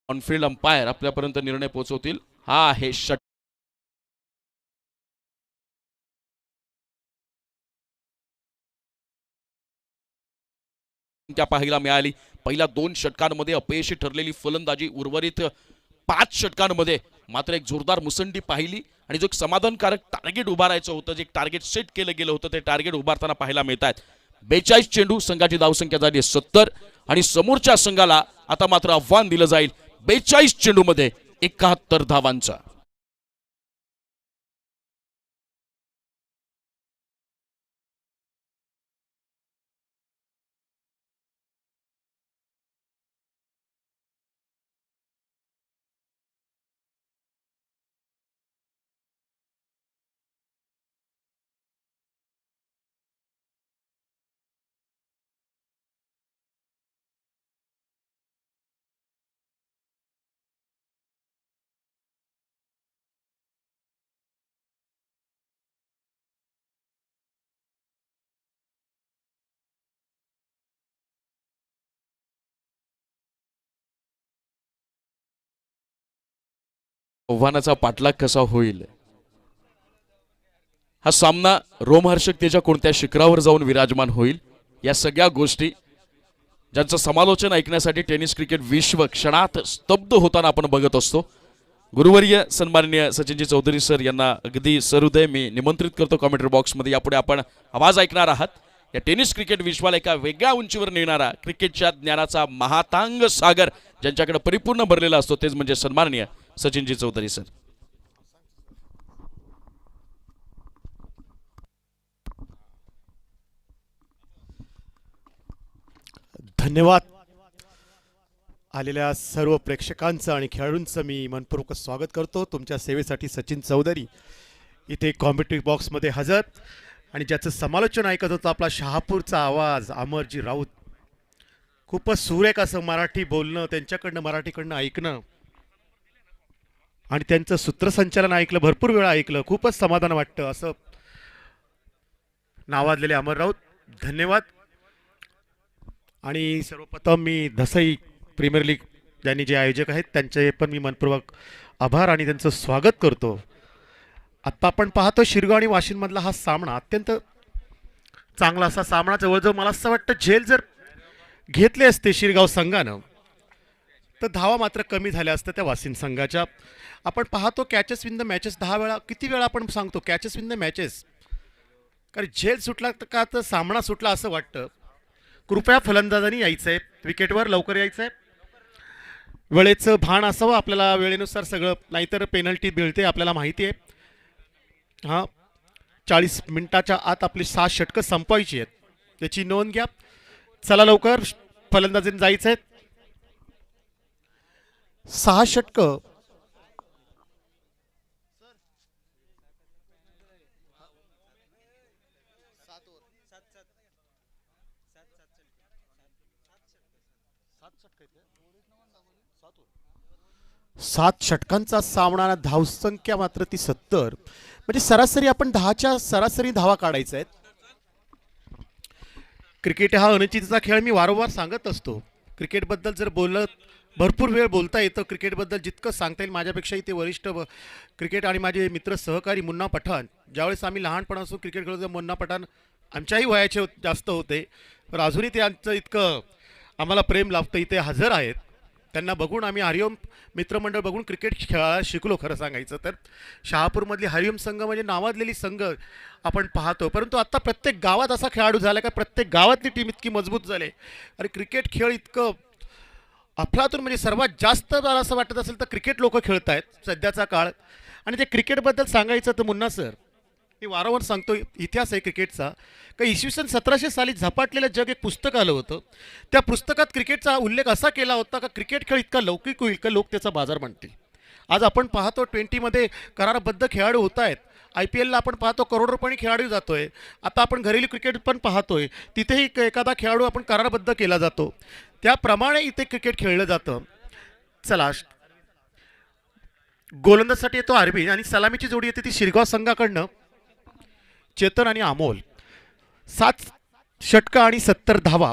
ऑनफिल्ड अंपायर आपल्यापर्यंत निर्णय पोहोचवतील. हा आहे षटक. पाहायला मिळाली. पहिल्या 2 षटकांमध्ये अपयशी ठरलेली फलंदाजी. उर्वरित 5 षटकांमध्ये मात्र एक जोरदार मुसंडी पाहिली आणि जो एक समाधानकारक टार्गेट उभारायचं होतं, जे टार्गेट सेट केलं गेलं होतं, ते टार्गेट उभारताना पाहायला मिळत आहेत. 42 चेंडू, संघाची धावसंख्या झाली 70 आणि समोरच्या संघाला आता मात्र आव्हान दिलं जाईल 42 चेंडूमध्ये 71 धावांचा. आव्हानाचा पाठलाग कसा होईल, हा सामना रोमहर्षकतेच्या कोणत्या शिखरावर जाऊन विराजमान होईल, या सगळ्या गोष्टी ज्यांचं समालोचन ऐकण्यासाठी टेनिस क्रिकेट विश्व क्षणात स्तब्ध होताना आपण बघत असतो. गुरुवर्य सन्माननीय सचिनजी चौधरी सर यांना अगदी सहृदय मी निमंत्रित करतो कॉमेंट्री बॉक्समध्ये. यापुढे आपण आवाज ऐकणार आहात. या टेनिस क्रिकेट विश्वाला एका वेगळ्या उंचीवर नेणारा, क्रिकेटच्या ज्ञानाचा महातांग सागर ज्यांच्याकडे परिपूर्ण भरलेला असतो, तेच म्हणजे सन्माननीय सचिनजी चौधरी सर. धन्यवाद. आलेल्या सर्व प्रेक्षकांचं आणि खेळाडूंचं मी मनपूर्वक स्वागत करतो. तुमच्या सेवेसाठी सचिन चौधरी इथे कॉमेंट्री बॉक्समध्ये हजर. आणि ज्याचं समालोचन ऐकत होतं आपला शहापूरचा आवाज अमरजी राऊत. खूपच सुरेख असं मराठी बोलणं, त्यांच्याकडनं मराठीकडनं ऐकणं आणि त्यांचं सूत्रसंचालन ऐकलं, भरपूर वेळा ऐकलं, खूपच समाधान वाटतं. असं नावाजलेले अमर राऊत, धन्यवाद. आणि सर्वप्रथम मी धसई प्रीमियर लीग ज्यांनी जे आयोजक आहेत त्यांचे पण मी मनपूर्वक आभार आणि त्यांचं स्वागत करतो. आत्ता आपण पाहतो शिरगाव आणि वाशिममधला हा सामना अत्यंत चांगला असा सामना, जवळजवळ मला असं वाटतं झेल जर घेतले असते शिरगाव संघानं तर धावा मात्र कमी झाल्या असत्या त्या वाशिम संघाच्या. आपण पाहतो कॅचेस विन द मॅचेस 10 वेळा, किती वेळा आपण सांगतो कॅचेस विन द मॅचेस, कारण झेल सुटला का तर सामना सुटला असं वाटतं. कृपया फलंदाजांनी यायचं आहे विकेटवर, लवकर यायचं आहे. वेळेचं भान असावं आपल्याला, वेळेनुसार सगळं, नाहीतर पेनल्टी मिळते आपल्याला माहिती आहे. हां, 40 मिनिटाच्या आत आपली 6 षटकं संपवायची आहेत, त्याची नोंद घ्या. चला लवकर, फलंदाजीने जायचं आहे. 6 षटकं. सात षटकांचा सामना, धावसंख्या मात्र ती 70, म्हणजे सरासरी आपण 10च्या सरासरी धावा काढायच्या आहेत. क्रिकेट हा अनिश्चिततेचा खेळ, मी वारंवार सांगत असतो. क्रिकेटबद्दल जर बोलत भरपूर वेळ बोलता येतं, क्रिकेटबद्दल जितकं सांगता येईल. माझ्यापेक्षाही ते वरिष्ठ क्रिकेट आणि माझे मित्र सहकारी मुन्ना पठाण, ज्यावेळेस आम्ही लहानपणापासून क्रिकेट खेळतो मुन्ना पठाण आमच्याही वयाचे जास्त होते, पण अजूनही ते आमचं इतकं आम्हाला प्रेम लाभतं. इथे हजर आहेत, त्यांना बघून आम्ही हरिओम मित्रमंडळ बघून क्रिकेट खेळायला शिकलो. खरं सांगायचं तर शहापूरमधली हरिओम संघ म्हणजे नावाजलेली संघ आपण पाहतो, परंतु आता प्रत्येक गावात असा खेळाडू झाला का प्रत्येक गावातली टीम इतकी मजबूत झाली आणि क्रिकेट खेळ इतकं अफलातून, म्हणजे सर्वात जास्त मला असं वाटत असेल तर क्रिकेट लोक खेळत आहेत सध्याचा काळ. आणि ते क्रिकेटबद्दल सांगायचं तर मुन्ना सर, मी वारंवार सांगतो, इतिहास आहे क्रिकेटचा, का इसवी सन 1700 साली झपाटलेलं जग एक पुस्तक आलं होतं. त्या पुस्तकात क्रिकेटचा उल्लेख असा केला होता का क्रिकेट खेळ इतका लौकिक होईल का लोक त्याचा बाजार म्हणतील. आज आपण पाहतो 20मध्ये करारबद्ध खेळाडू होत आहेत. IPLला आपण पाहतो करोड रुपयांनी खेळाडू जातोय. आता आपण घरेलू क्रिकेट पण पाहतोय, तिथेही एखादा खेळाडू आपण करारबद्ध केला जातो. त्याप्रमाणे इथे क्रिकेट खेळलं जातं. चला, गोलंदाजसाठी येतो अरविंद आणि सलामीची जोडी येते ती शिरगाव संघाकडनं चेतन आणि अमोल. 7 षटकं आणि 70 धावा,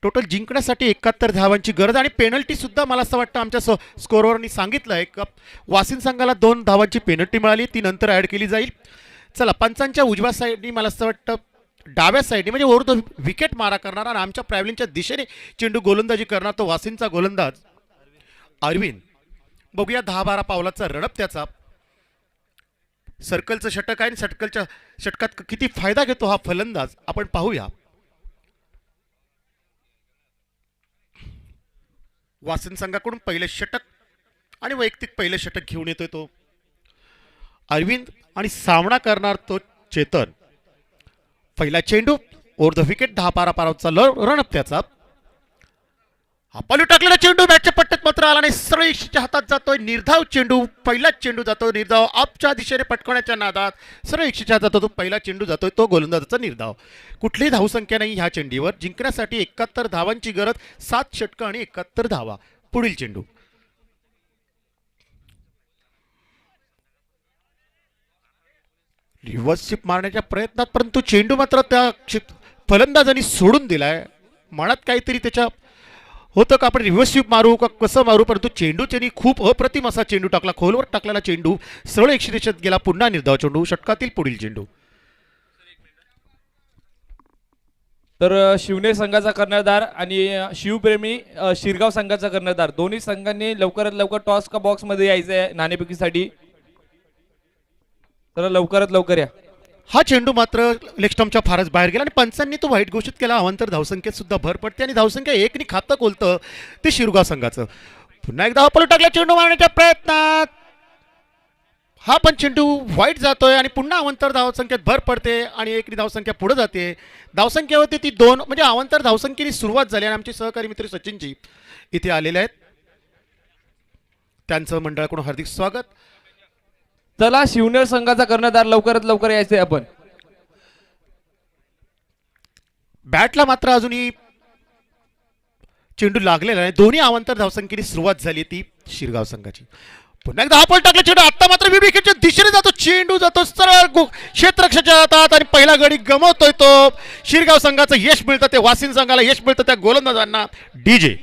टोटल जिंकण्यासाठी 71 धावांची गरज. आणि पेनल्टी सुद्धा मला असं वाटतं आमच्या स्कोरवरनी सांगितलं आहे का वाशिम संघाला 2 धावांची पेनल्टी मिळाली, ती नंतर ॲड केली जाईल. चला, पंचांच्या उजव्या साईडनी मला असं वाटतं डाव्या साईडनी म्हणजे ओव्हर द विकेट मारा करणारा आणि आमच्या ट्रॅव्हलिंगच्या दिशेने चेंडू गोलंदाजी करणार तो वाशिमचा गोलंदाज अरविंद. बघूया 10-12 पावलाचा रणप त्याचा. सर्कलचं षटक आहे आणि षटकलच्या षटकात किती फायदा घेतो हा फलंदाज आपण पाहूया. वासिम संघाकडून पहिले षटक आणि वैयक्तिक पहिले षटक घेऊन येतोय तो अरविंद आणि सामना करणार तो चेतन. पहिला चेंडू ओव्हर द विकेट, 10-12 पावलाचा रणप त्याचा. हा पालू टाकलेला चेंडू बॅटच्या पट्ट्यात मात्र आला नाही, सरळ यक्षच्या हातात जातोय. निर्धाव चेंडू, पहिलाच चेंडू जातोय निर्धाव. आपच्या दिशेने पटकवण्याच्या नादात सरळ यक्षच्या हातात तो पहिला चेंडू जातोय, तो गोलंदाजाचा निर्धाव. कुठलीही धावसंख्या नाही ह्या चेंडीवर. जिंकण्यासाठी 71 धावांची गरज, 7 षटकं आणि 71 धावा. पुढील चेंडू रिव्हर्स स्वीप मारण्याच्या प्रयत्नात, परंतु चेंडू मात्र त्या फलंदाजांनी सोडून दिलाय. मनात काहीतरी त्याच्या होतं का आपण रिव्हर्स स्वीप मारू का कसं मारू, परंतु चेंडू त्यांनी खूप अप्रतिम असा चेंडू टाकला. खोलवर टाकलेला चेंडू सरळ यक्षरेषेत गेला. पुन्हा निर्धाव चेंडू. षटकातील पुढील चेंडू. तर शिवनेर संघाचा कर्णधार आणि शिवप्रेमी शिरगाव संघाचा कर्णधार, दोन्ही संघांनी लवकरात लवकर टॉस का बॉक्स मध्ये यायचं आहे नाणेफेकीसाठी. तर लवकरात लवकर या. हा चेंडू मात्र लेग स्टंपच्या फारच बाहेर गेला आणि पंचांनी तो वाईट घोषित केला. अवांतर धावसंख्येत सुद्धा भर पडते आणि धावसंख्या 1नी खातं खोलतं ते शिरगाव संघाचं. पुन्हा एकदा पलू टाकला चेंडू मारण्याच्या प्रयत्नात, हा पण चेंडू वाईट जातोय आणि पुन्हा अवांतर धावसंख्येत भर पडते आणि 1नी धावसंख्या पुढे जाते. धावसंख्या होती ती 2, म्हणजे अवांतर धावसंख्येने सुरुवात झाली. आणि आमचे सहकारी मित्र सचिनजी इथे आलेले आहेत, त्यांचं मंडळाकडून हार्दिक स्वागत. चला, शिवनेर संघाचा कर्णधार लवकरात लवकर यायचंय आपण. बॅटला मात्र अजूनही चेंडू लागलेला नाही. दोन्ही अवांतर धावसंख्येने सुरुवात झाली ती शिरगाव संघाची. पुन्हा एकदा हा पॉल टाकला चेंडू आता मात्र विकेटच्या दिशेने जातो. चेंडू जातो सरळ क्षेत्ररक्षकाच्या हातात आणि पहिला गडी गमावतोय तो. शिरगाव संघाचं यश मिळतं ते वासिन संघाला यश मिळतं त्या गोलंदाजांना. डीजे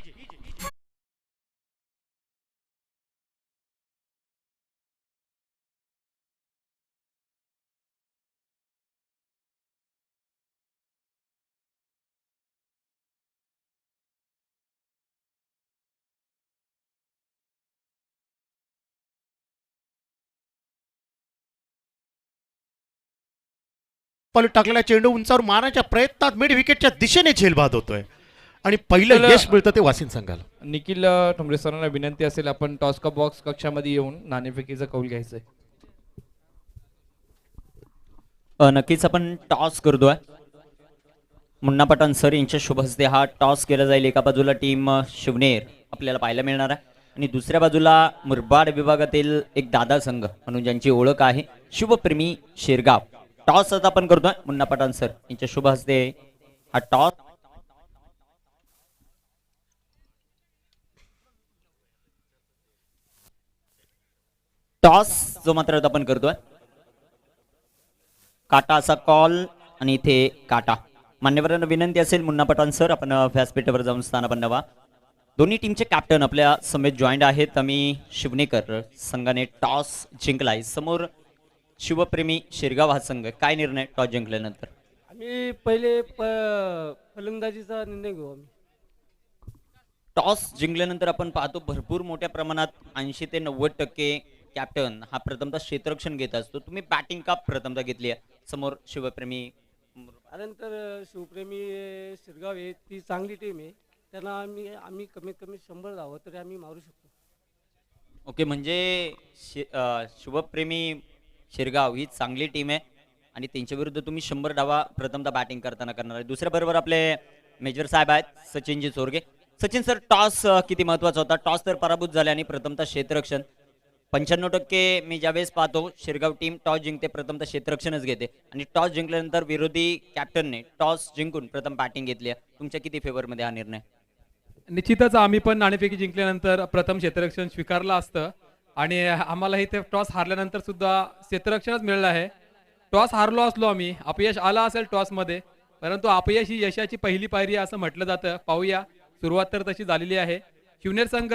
पॉल टाकलेला चेंडू उंचावर मारण्याच्या प्रयत्नात मिड विकेटच्या दिशेने झेलबाद होतोय आणि पहिलं यश मिळतं ते वासिन संघाला. निखिल ठोंबरे सरांना विनंती असेल आपण टॉस का बॉक्स कक्षामध्ये येऊन नाणेफेकीचा कौल घ्यायचंय. नक्कीच आपण टॉस करतोय. मुन्ना पठाण सर यांच्या शुभ हस्ते हा टॉस केला जाईल. एका बाजूला टीम शिवनेर आपल्याला पाहायला मिळणार आहे आणि दुसऱ्या बाजूला मुरबाड विभागातील एक दादा संघ म्हणून ज्यांची ओळख आहे शुभप्रेमी शेरगाव. टॉस आता आपण करतोय. मुन्ना पठाण सर यांच्या शुभ हस्ते हा टॉस. टॉस जो मात्र आता आपण करतोय. काटा असा कॉल आणि इथे काटा. मान्यवरांना विनंती असेल मुन्ना पठाण सर आपण व्यासपीठावर जाऊन स्थान बनवा. दोन्ही टीमचे कॅप्टन आपल्या समेत जॉईंट आहेत. आम्ही शिवनेकर संघाने टॉस जिंकलाय. समोर शिवप्रेमी शिरगाव हा संघ. काय निर्णय टॉस जिंकल्यानंतर? आम्ही पहिले फलंदाजीचा निर्णय घेऊ. आम्ही टॉस जिंकल्यानंतर आपण पाहतो भरपूर मोठ्या प्रमाणात 80 ते 90% कॅप्टन हा प्रथमतः क्षेत्ररक्षण घेत असतो. तुम्ही बॅटिंग का प्रथमतः घेतली आहे? समोर शिवप्रेमी. त्यानंतर शिवप्रेमी शिरगाव आहे ती चांगली टीम आहे. त्यांना आम्ही कमीत कमी 100 धावं तरी आम्ही मारू शकतो. ओके, म्हणजे शिवप्रेमी शिरगाव ही चांगली टीम आहे आणि त्यांच्या विरुद्ध तुम्ही 100 धावा प्रथमतः बॅटिंग करताना करणार आहे. दुसऱ्या बरोबर आपले मेजर साहेब आहेत सचिनजी चोरगे. सचिन सर, टॉस किती महत्वाचा होता? टॉस तर पराभूत झाले आणि प्रथमतः क्षेत्ररक्षण. 95% मी ज्यावेळेस पाहतो शिरगाव टीम टॉस जिंकते प्रथमतः क्षेत्ररक्षणच घेते आणि टॉस जिंकल्यानंतर विरोधी कॅप्टनने टॉस जिंकून प्रथम बॅटिंग घेतली आहे. तुमच्या किती फेवरमध्ये हा निर्णय? निश्चितच आम्ही पण नाणेफेकी जिंकल्यानंतर प्रथम क्षेत्ररक्षण स्वीकारलं असतं आणि आम्हालाही ते टॉस हारल्यानंतर सुद्धा क्षेत्ररक्षणच मिळालं आहे. टॉस हारलो असलो आम्ही, अपयश आला असेल टॉसमध्ये, परंतु अपयश ही यशाची पहिली पायरी असं म्हटलं जातं. पाहूया, सुरुवात तर तशी झालेली आहे. शिवनेर संघ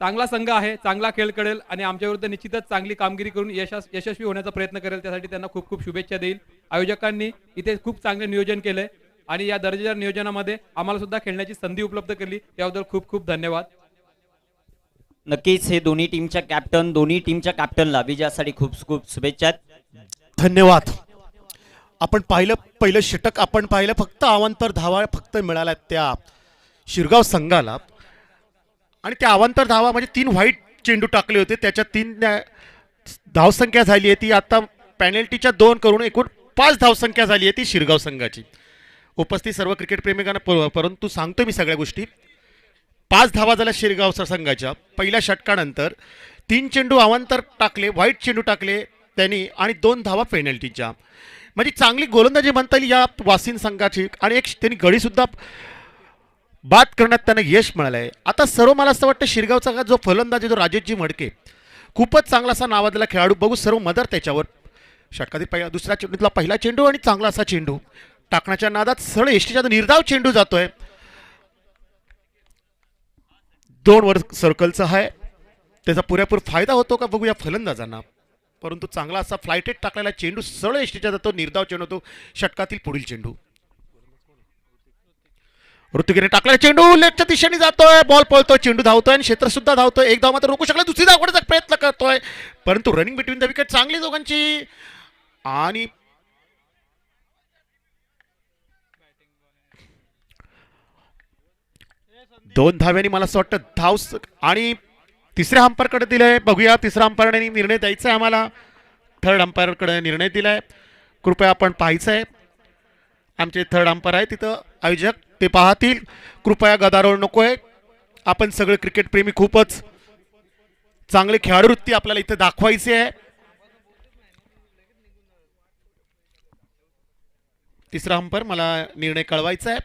चांगला संघ आहे, चांगला खेळ करेल आणि आमच्या विरुद्ध निश्चितच चांगली कामगिरी करून यशस्वी होण्याचा प्रयत्न करेल. त्यासाठी त्यांना खूप खूप शुभेच्छा देईल. आयोजकांनी इथे खूप चांगले नियोजन केलंय आणि या दर्जेदार नियोजनामध्ये आम्हाला सुद्धा खेळण्याची संधी उपलब्ध केली, त्याबद्दल खूप खूप धन्यवाद. नक्कीच हे दोन्ही टीमच्या कॅप्टनला विजयासाठी खूप खूप शुभेच्छा. धन्यवाद. आपण पहिलं षटक आपण पाहिलं, फक्त अवांतर धावा फक्त मिळाल्या त्या शिरगाव संघाला आणि त्या अवांतर धावा म्हणजे 3 व्हाईट चेंडू टाकले होते, त्याच्यात 3 धावसंख्या झाली आहे ती. आता पॅनल्टीच्या 2 करून एकूण 5 धावसंख्या झाली आहे ती शिरगाव संघाची. उपस्थित सर्व क्रिकेट प्रेमिकांना परंतु सांगतो मी सगळ्या गोष्टी. 5 धावा झाल्या शिरगाव संघाच्या पहिल्या षटकानंतर. 3 चेंडू अवांतर टाकले, व्हाईट चेंडू टाकले त्यांनी आणि 2 धावा पेनल्टीच्या. म्हणजे चांगली गोलंदाजी म्हणता येईल या वासिन संघाची आणि एक त्यांनी गडीसुद्धा बाद करण्यात त्यांना यश मिळालं आहे. आता सर्व मला असं वाटतं शिरगावचा जो फलंदाज जो राजेशजी मडके खूपच चांगला असा नावाजलेला खेळाडू. बघू सर्व मदर त्याच्यावर. षटकातील दुसऱ्या चेंडूतला पहिला चेंडू आणि चांगला असा चेंडू टाकण्याच्या नादात सरळ एसटीच्या निर्धाव चेंडू जातोय. 2 वर सर्कलचा आहे, त्याचा पुरेपूर फायदा होतो का बघूया फलंदाजांना. परंतु चांगला असा फ्लायटेट टाकलेला चेंडू सरळ एसटीच्या जातो, निर्धाव चेंडू होतो. षटकातील पुढील चेंडू ऋतुगिरीने टाकलेला चेंडू लेफ्टच्या दिशेने जातोय. बॉल पळतोय, चेंडू धावतोय आणि क्षेत्र सुद्धा धावतोय. एक धाव मात्र रोखू शकला, दुसरी धाव करण्याचा प्रयत्न करतोय, परंतु रनिंग बिटवीन द विकेट चांगली दोघांची आणि 2 धाव्यांनी मला असं वाटतं धाव आणि तिसऱ्या अंपायरकडे दिलंय. बघूया तिसऱ्या अंपायरने निर्णय द्यायचा आहे आम्हाला. थर्ड अंपायरकडे निर्णय दिलाय, कृपया आपण पाहायचं आहे. आमचे थर्ड अंपायर आहे तिथं आयोजक, ते पाहतील. कृपया गदारोळ नको आहे. आपण सगळे क्रिकेट प्रेमी खूपच चांगले खेळाडू वृत्ती आपल्याला इथे दाखवायची आहे. तिसरा अंपायर मला निर्णय कळवायचा आहे.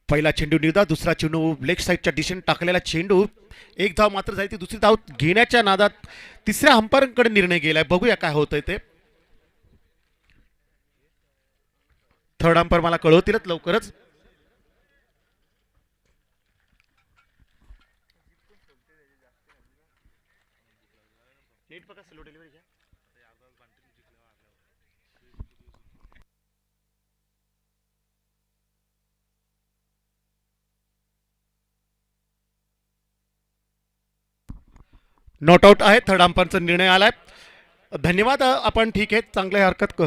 पहिला चेंडू निर्धाव, दुसरा चेंडू लेग साईडच्या दिशेने टाकलेला चेंडू, एक धाव मात्र झाली, ती दुसरी धाव घेण्याच्या नादात तिसऱ्या अंपायरांकडे निर्णय गेलाय. बघूया काय होतंय ते. थर्ड अंपायर मला कळवतीलच लवकरच. नॉट आउट आहे. थर्ड अंपायरचा निर्णय आलाय. धन्यवाद. आपण ठीक आहे, चांगली हरकत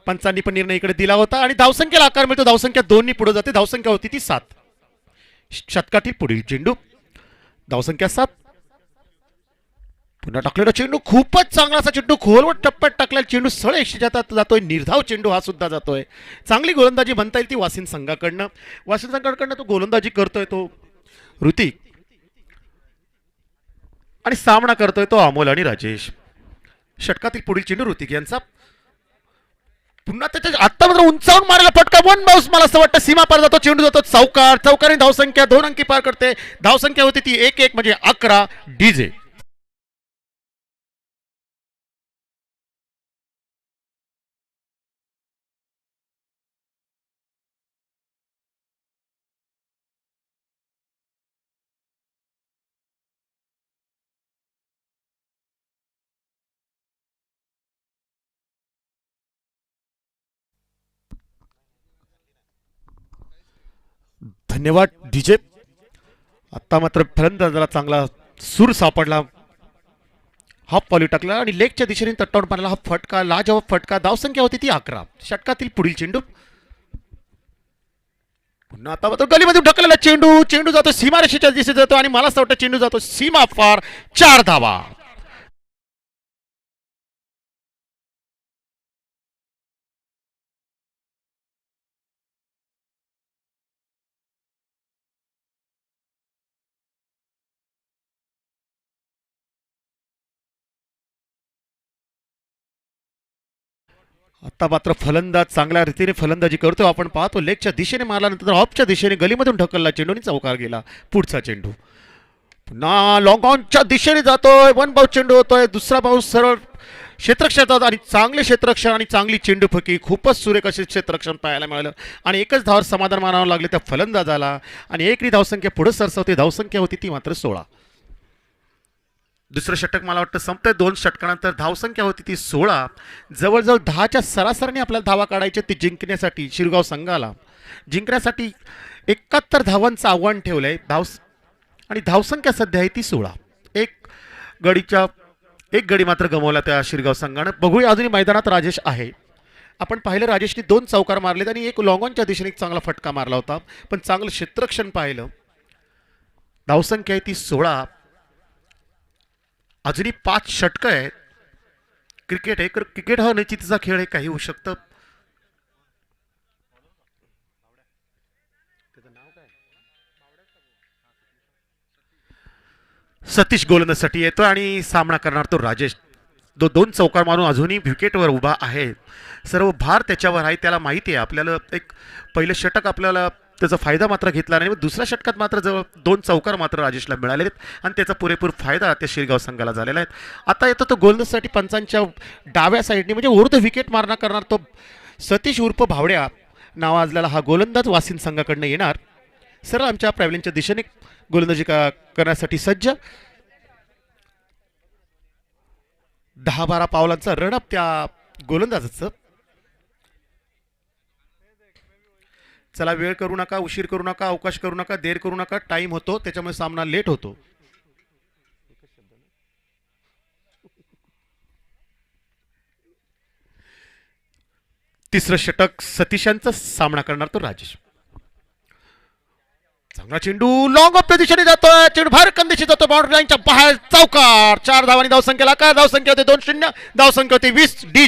पंचांनी पण निर्णय इकडे दिला होता आणि धावसंख्येला आकार मिळतो. धावसंख्या 2 पुढे जाते. धावसंख्या होती ती 7. षटकातील पुढील चेंडू, धावसंख्या 7. पुन्हा टाकलेला चेंडू, खूपच चांगला असा चेंडू, खोलवर टप्प्यात टाकलेला चेंडू सळ 100 जातोय. निर्धाव चेंडू हा सुद्धा जातोय. चांगली गोलंदाजी म्हणता येईल ती वासिन संघाकडनं. वासिन संघाकडनं तो गोलंदाजी करतोय तो ऋतिक आणि सामना करतोय तो अमोल आणि राजेश. षटकातील पुढील चेंडू ऋतिक यांचा. पुन्हा त्याच्या आता मात्र उंचावून मारायला फटका, वन बाउन्स. मला असं वाटतं सीमा पार जातो, चेंडू जातो चौकार. चौकाने धावसंख्या 2 अंकी पार करते. धावसंख्या होती ती 1-1 म्हणजे 11. डीजे धन्यवाद डीजे. आता मात्र फलंदाजाला चांगला सूर सापडला. हाफ पॉली टाकला आणि लेगच्या दिशेने तट्टावून मारला हा फटका, लाजवाब फटका. धावसंख्या होती ती 11. षटकातील पुढील चेंडू, पुन्हा आता मात्र गलीमध्ये ढकललेला चेंडू. चेंडू जातो सीमारेषेच्या दिशेने जातो आणि मला असं वाटतं चेंडू जातो सीमा पार. 4 धावा. आता मात्र फलंदाज चांगल्या रीतीने फलंदाजी करतो. आपण पाहतो लेगच्या दिशेने मारल्यानंतर ऑफच्या दिशेने गलीमधून ढकलला चेंडू आणि चौकार गेला. पुढचा चेंडू पुन्हा लॉंग ऑनच्या दिशेने जातोय. वन बाउन्स चेंडू होतोय. दुसरा बाउन्स सरळ क्षेत्ररक्षणात आणि चांगले क्षेत्ररक्षण आणि चांगली चेंडूफेकी. खूपच सुरेख असे क्षेत्ररक्षण पाहायला मिळालं आणि एकच धावावर समाधान मानावं लागले त्या फलंदाजाला आणि एकरी धावसंख्या पुढे सरसवते. धावसंख्या होती ती मात्र 16. दुसरं षटक मला वाटतं संपतंय. 2 षटकानंतर धावसंख्या होती ती 16. जवळजवळ 10च्या सरासरीने आपल्याला धावा काढायचे ते जिंकण्यासाठी. शिरगाव संघाला जिंकण्यासाठी 71 धावांचं आव्हान ठेवलंय. आणि धावसंख्या सध्या आहे ती 16. एक गडी मात्र गमावला त्या शिरगाव संघानं. बघूया अजूनही मैदानात राजेश आहे. आपण पाहिलं राजेशने 2 चौकार मारलेत आणि एक लॉंगॉनच्या दिशेने एक चांगला फटका मारला होता, पण चांगलं क्षेत्ररक्षण पाहिलं. धावसंख्या आहे ती 16. अजूनही 5 षटकं आहेत. क्रिकेट आहे, क्रिकेट हा निश्चितीचा खेळ आहे, काही होऊ शकतं. सतीश गोलंदाजीसाठी येतो आणि सामना करणार तो राजेश. 2 चौकार मारून अजूनही विकेटवर उभा आहे. सर्व भार त्याच्यावर आहे. त्याला माहिती आहे आपल्याला एक पहिलं षटक आपल्याला त्याचा फायदा मात्र घेतला नाही. दुसऱ्या षटकात मात्र जवळ 2 चौकार मात्र राजेशला मिळाले आहेत आणि त्याचा पुरेपूर फायदा त्या शिरगाव संघाला झालेला आहे. आता येतो तो गोलंदाजीसाठी पंचांच्या डाव्या साईडने म्हणजे उर्ध विकेट मारणार करणार तो सतीश उर्फ भावड्या नावाजलेला हा गोलंदाज वासिन संघाकडनं येणार. सरळ आमच्या पॅव्हलियनच्या दिशेने गोलंदाजी करण्यासाठी सज्ज. 10-12 पावलांचा रनअप त्या गोलंदाजाचं. चला, वेळ करू नका, उशीर करू नका, अवकाश करू नका, देर करू नका. टाइम होतो त्याच्यामुळे सामना लेट होतो. तिसरं षटक सतीशांचा सामना करणार तो राजेश. चांगला चेंडू लॉंग ऑफ दिशेने जातोय. चेंडू बाहेर कंदिशी जातो, बाउंड्री लाईनच्या बाहेर. चौकार. 4 धावांनी धावसंख्येला काय धावसंख्या होते 2-0. धावसंख्या होती 20. डी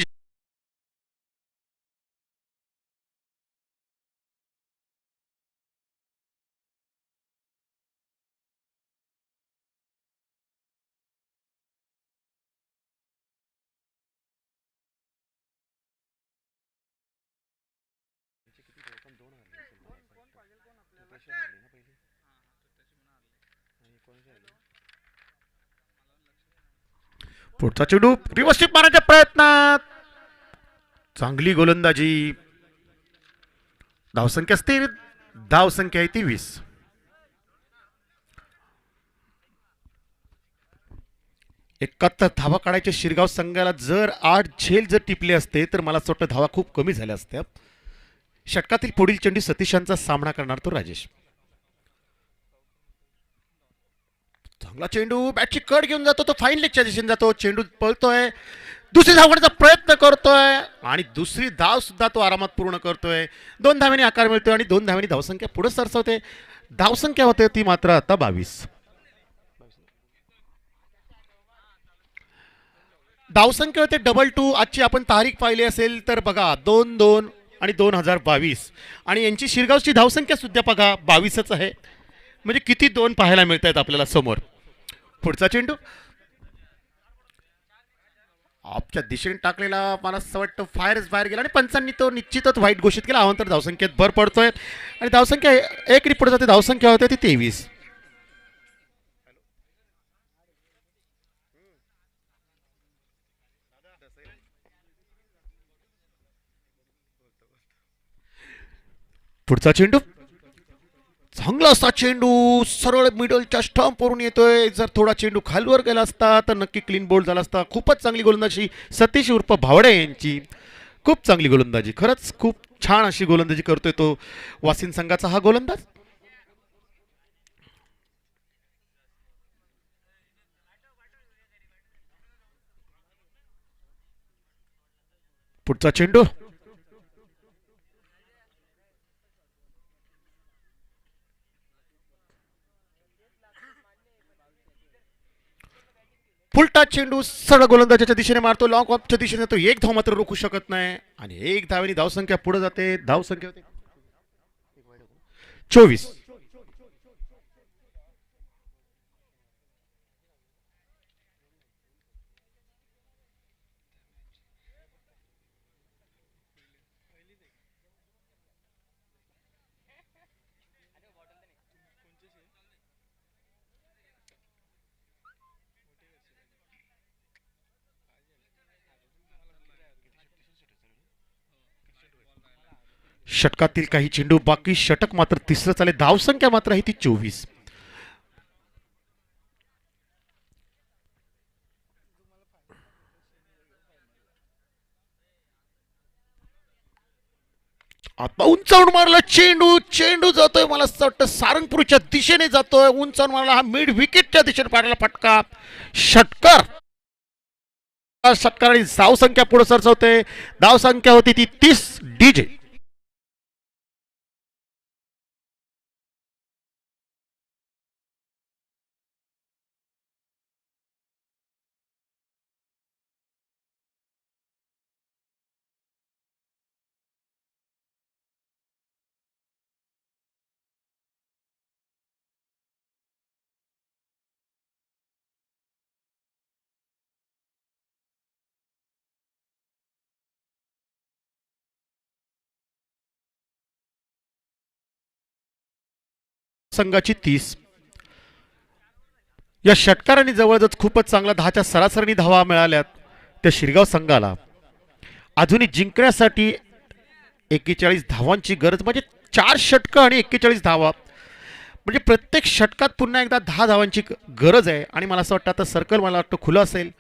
पुढचा चेंडू रिव्हर्स स्वीप मारण्याच्या प्रयत्नात चांगली गोलंदाजी. धावसंख्या स्थिर, धावसंख्या आहे ती 20. एकाहत्तर धावा काढायच्या शिरगाव संघाला जर 8 झेल जर टिपले असते तर मला असं वाटतं धावा खूप कमी झाल्या असत्या. षटकातील पुढील चेंडू सतीशांचा सामना करणार तो राजेश. चांगला चेंडू, बॅटची कड घेऊन जातो तो, फाईन लेगच्या दिशेने जातो, चेंडू पळतोय, दुसरी धाव काढण्याचा प्रयत्न करतोय आणि दुसरी धाव सुद्धा तो आरामात पूर्ण करतोय. 2 धावांनी आकार मिळतोय आणि 2 धावांनी धावसंख्या पुढे सरसवते. धावसंख्या होते ती मात्र आता 22. धावसंख्या होते 22. आजची आपण तारीख पाहिली असेल तर बघा 2-2 आणि 2022 आणि यांची शिरगावची धावसंख्या सुद्धा बघा 22च आहे. म्हणजे किती 2 पाहायला मिळत आहेत आपल्याला समोर. पुढचा चेंडू ऑफच्या दिशेने टाकलेला, मला असं वाटतं फायरच बाहेर गेला आणि पंचांनी तो निश्चितच वाईट घोषित केला. अवांतर धावसंख्येत भर पडतोय आणि धावसंख्या एक पुढे जाते. धावसंख्या होते ती 23. पुढचा चेंडू चांगला असा चेंडू सरळ मिडलच्या स्टंप वरून येतोय. जर थोडा चेंडू खालवर गेला असता तर नक्की क्लीन बोल्ड झाला असता. खूपच चांगली गोलंदाजी सतीश उर्फ भावडे यांची, खूप चांगली गोलंदाजी. खरंच खूप छान अशी गोलंदाजी करतोय तो वासिन संघाचा हा गोलंदाज. पुढचा चेंडू फुलटा चेंडू सरळ गोलंदाजाच्या दिशेने मारतो, लॉंग ऑफच्या दिशेने तो. 1 धाव मात्र रोखू शकत नाही आणि 1 धावेने धावसंख्या पुढे जाते. धावसंख्या होते 24. षटकातील काही चेंडू बाकी, षटक मात्र तिसरं चाले. धावसंख्या मात्र आहे ती 24. आता उंचावून मारला चेंडू, चेंडू जातोय मला असं वाटतं सारंगपूरच्या दिशेने जातोय. उंचावून मारला, हा मिड विकेटच्या दिशेने पाडला फटका. षटकार षटकार आणि धावसंख्या पुढे सरसवते. धावसंख्या होती ती 30 डीजे. संघाची 30. या षटकारांनी जवळजवळ खूपच चांगला 10च्या सरासरीने धावा मिळाल्यात त्या शिरगाव संघाला. आधुनिक जिंकण्यासाठी 41 धावांची गरज, म्हणजे 4 षटकं आणि 41 धावा, म्हणजे प्रत्येक षटकात पुन्हा एकदा 10 धावांची गरज आहे. आणि मला असं वाटतं आता सर्कल मला वाटतं खुलं असेल.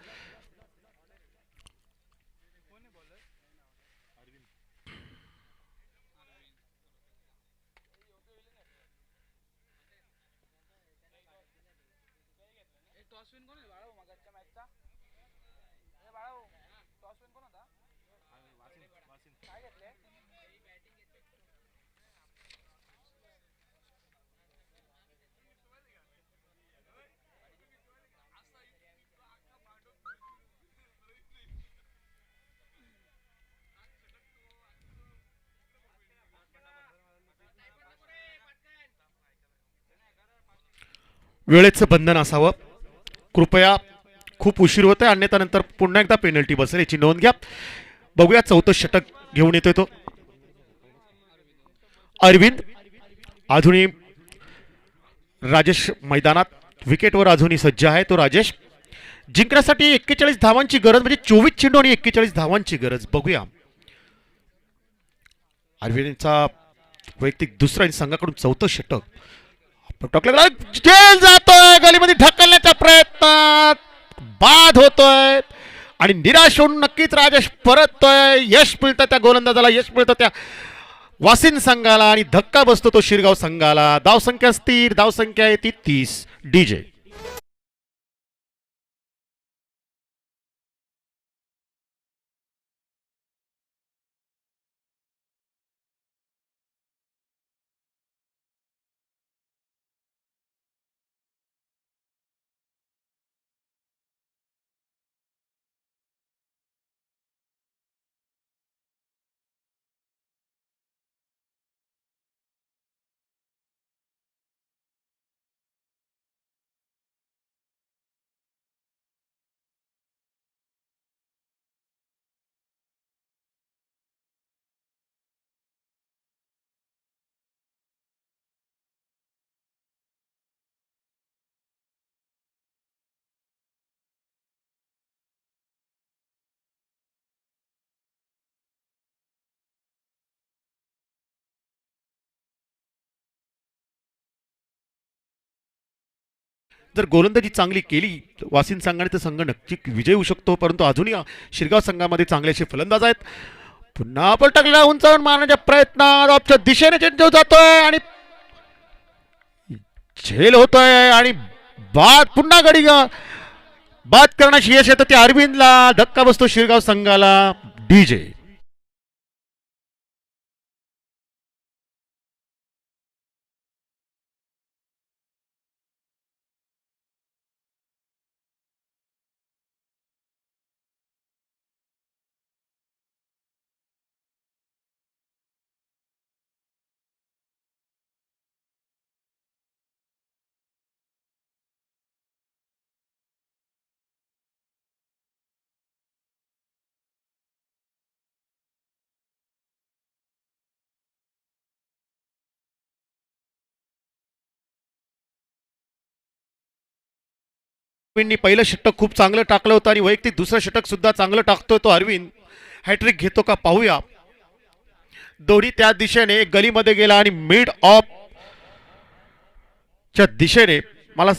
वेळेचं बंधन असावं कृपया. खूप उशीर होतोय, अन्यथा नंतर पुन्हा एकदा पेनल्टी बसेल, याची नोंद घ्या. बघूया 4थं षटक घेऊन येतोय तो अरविंद. आधुनिक राजेश मैदानात विकेटवर अजूनही सज्ज आहे तो राजेश. जिंकण्यासाठी 41 धावांची गरज, म्हणजे 24 चेंडू आणि 41 धावांची गरज. बघूया अरविंदचा वैयक्तिक दुसरा आणि संघाकडून चौथं षटक. जेल जातोय, गलीमध्ये ढकलण्याच्या प्रयत्नात बाद होतोय आणि निराश होऊन नक्कीच राजेश परततोय. यश मिळतं त्या गोलंदाजाला, यश मिळतं त्या वासिन संघाला आणि धक्का बसतो तो शिरगाव संघाला. धावसंख्या स्थिर, धावसंख्या आहे ती 30. डीजे जर गोलंदाजी चांगली केली वासिन संघाने तर संघ नक्की विजय होऊ शकतो. परंतु अजूनही शिरगाव संघामध्ये चांगले असे फलंदाज आहेत. पुन्हा पलटकला उंचावून मारण्याच्या प्रयत्नात ऑफच्या दिशेने चेंडू जातोय आणि झेल होतोय आणि बाद पुन्हा गडी बाद करण्याची यश येतं ते अरविंदला. धक्का बसतो शिरगाव संघाला. डीजे अरविंदनी पहिलं षटक खूप चांगलं टाकलं होतं आणि वैयक्तिक दुसरं षटक सुद्धा चांगलं टाकतोय तो अरविंद. हॅट्रिक घेतो का पाहूया. दोन्ही त्या दिशेने गलीमध्ये गेला आणि मिड ऑफ च्या दिशेने मला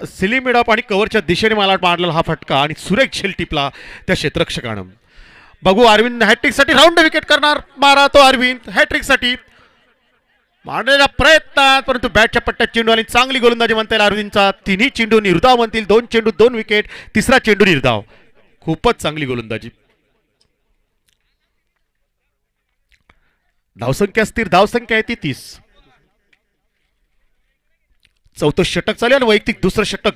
सिली मिड ऑफ आणि कव्हरच्या दिशेने मला मारलेला हा फटका आणि सुरेख झेल टिपला त्या क्षेत्ररक्षकानं. बघू अरविंद हॅट्रिक साठी राऊंड विकेट करणार. मारा तो अरविंद हॅट्रिक साठी मारण्याचा प्रयत्न, परंतु बॅटच्या पट्ट्यात चेंडू आणि चांगली गोलंदाजी म्हणता येईल अरविंदचा. तिन्ही चेंडू निर्धाव म्हणतील. 2 चेंडू 2 विकेट, तिसरा चेंडू निर्धाव. खूपच चांगली गोलंदाजी. धावसंख्या स्थिर, धावसंख्या आहे ती 30. चौथं षटक चालेल आणि वैयक्तिक दुसरं षटक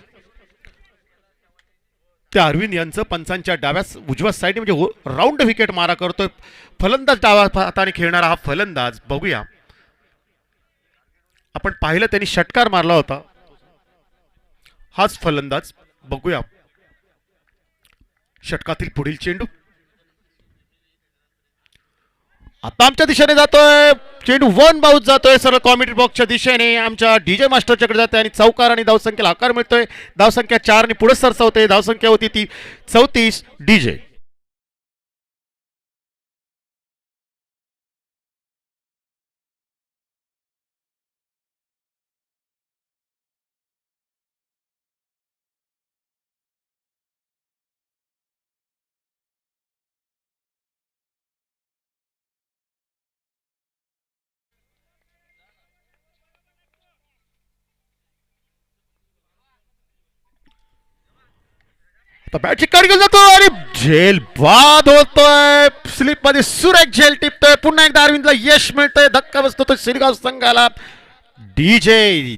त्या अरविंद यांचं पंचांच्या डाव्या उजव्या साईड म्हणजे राऊंड विकेट मारा करतोय फलंदाज. डाव्या हाताने खेळणारा हा फलंदाज. बघूया आपण पाहिलं त्यांनी षटकार मारला होता हाच फलंदाज. बघूया षटकातील पुढील चेंडू आता आमच्या दिशेने जातोय. चेंडू 1 बाउन्स जातोय सरळ कॉमेंट्री बॉक्सच्या दिशेने आमच्या डीजे मास्टरच्याकडे जातोय आणि चौकार आणि धावसंख्येला आकार मिळतोय. धावसंख्या 4 आणि पुढे सरसावते. धावसंख्या होती ती 34. डीजे बॅटची कडकी जातो आणि झेल बाद होतोय. स्लिप मध्ये सुरेख झेल टिपतोय. पुन्हा एकदा अरविंदला यश मिळतंय. धक्का बसतो तो शिरगाव संघाला. डीजे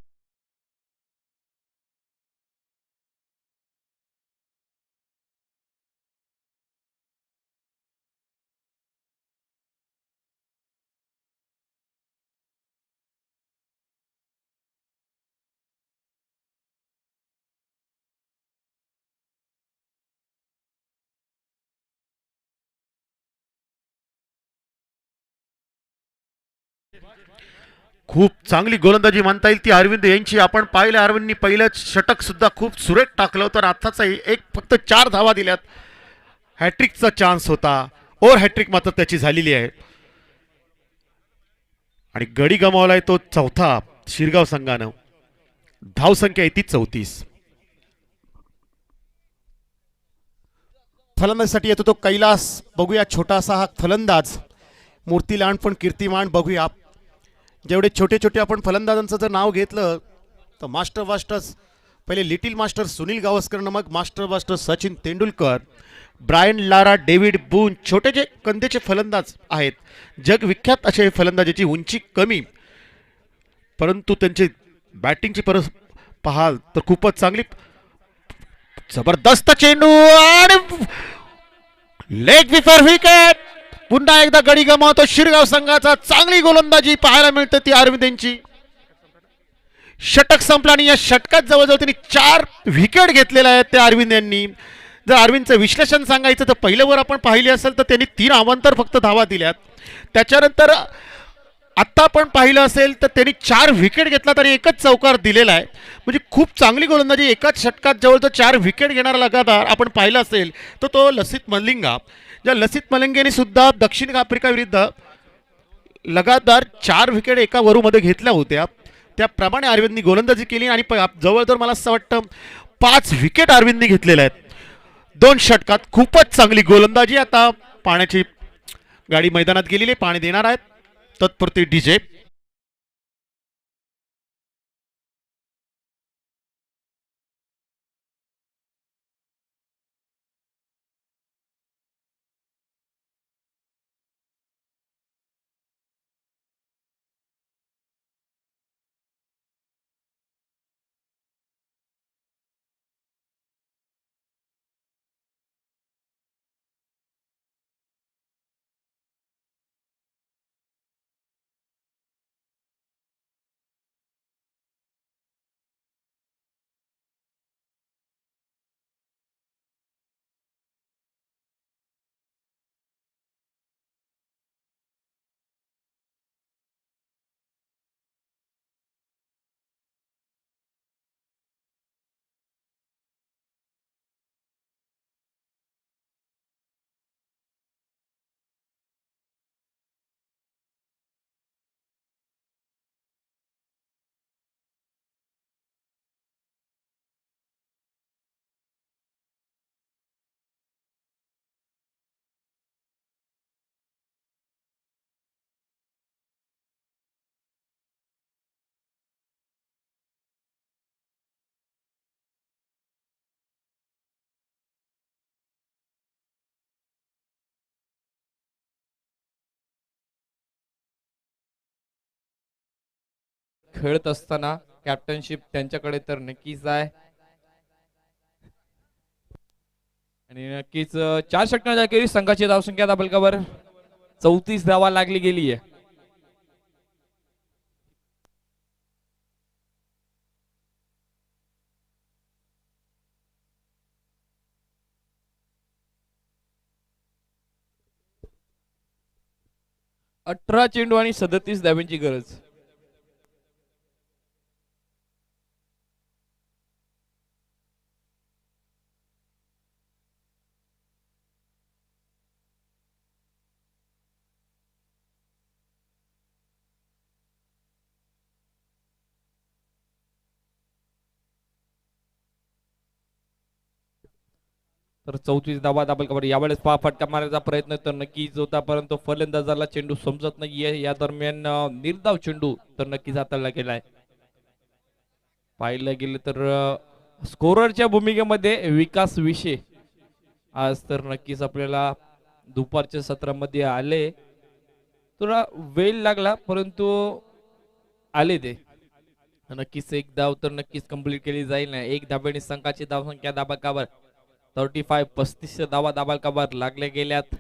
खूप चांगली गोलंदाजी म्हणता येईल ती अरविंद यांची. आपण पाहिलं अरविंदनी पहिलं षटक सुद्धा खूप सुरेख टाकलं तर आताचा एक फक्त 4 धावा दिल्यात. हॅट्रिकचा चान्स होता, ओव्हर हॅट्रिक मात्र त्याची झालेली आहे आणि गडी गमावलाय तो चौथा शिरगाव संघानं. धावसंख्या आहे ती 34. फलंदाजीसाठी येतो तो कैलास. बघूया छोटासा हा फलंदाज, मूर्तीलान पण कीर्तिमान. बघूया जेवढे छोटे छोटे आपण फलंदाजांचं जर नाव घेतलं तर मास्टर ब्लास्टर्स पहिले लिटिल मास्टर सुनील गावस्करनं, मग master blaster Sachin Tendulkar, Brian Lara, David Boon. छोटे जे कंदेचे फलंदाज आहेत, जगविख्यात असे फलंदाजाची उंची कमी परंतु त्यांची बॅटिंगची पाहाल तर खूपच चांगली. जबरदस्त चेंडू आणि लेग बिफोर विकेट. पुन्हा एकदा गडी गमावतो शिरगाव संघाचा. चांगली गोलंदाजी पाहायला मिळते ती अरविंद यांची. षटक संपला आणि या षटकात जवळजवळ त्यांनी 4 विकेट घेतलेल्या आहेत त्या अरविंद यांनी. जर अरविंदचं विश्लेषण सांगायचं तर पहिलं वर आपण पाहिली असेल तर त्यांनी 3 अवांतर फक्त धावा दिल्यात. त्याच्यानंतर आत्ता आपण पाहिलं असेल तर त्यांनी 4 विकेट घेतलात आणि एकच चौकार दिलेला आहे. म्हणजे खूप चांगली गोलंदाजी. एकाच षटकात जवळजवळ 4 विकेट घेणारा लगातार आपण पाहिलं असेल तर तो लसित मलिंगा. ज्या लसित मलिंगेने सुद्धा दक्षिण आफ्रिका विरुद्ध लगातार 4 विकेट एका वरूमध्ये घेतल्या होत्या. त्याप्रमाणे अरविंदनी गोलंदाजी केली आणि जवळजवळ मला असं वाटतं 5 विकेट अरविंदनी घेतलेल्या आहेत 2 षटकात. खूपच चांगली गोलंदाजी. आता पाण्याची गाडी मैदानात गेलेली, पाणी देणार आहेत तत्पुरती डीजे. खेळत असताना कॅप्टनशिप त्यांच्याकडे तर नक्कीच आहे आणि नक्कीच 4 षटकांच्या अखेरीस संघाची धावसंख्या दाबलकावर 34 धावा लागली गेली आहे. अठरा चेंडू आणि 37 धावांची गरज. तर 34 धावा दाबलकावर. यावेळेस फटका मारण्याचा प्रयत्न तर नक्कीच होता परंतु फलंदाजाला चेंडू समजत नाहीये. या दरम्यान निर्धाव चेंडू तर नक्कीच हाताळला गेलाय. पाहिलं गेलं तर स्कोररच्या भूमिकेमध्ये विकास विषय आज तर नक्कीच आपल्याला दुपारच्या सत्रामध्ये आले. थोडा वेळ लागला परंतु आले ते. नक्कीच एक धाव तर नक्कीच कंप्लीट केली जाईल ना. 1 धाब्याने संघाची धावसंख्या दाबकावर 35 धावा दाबकावर लागल्या गेल्यात.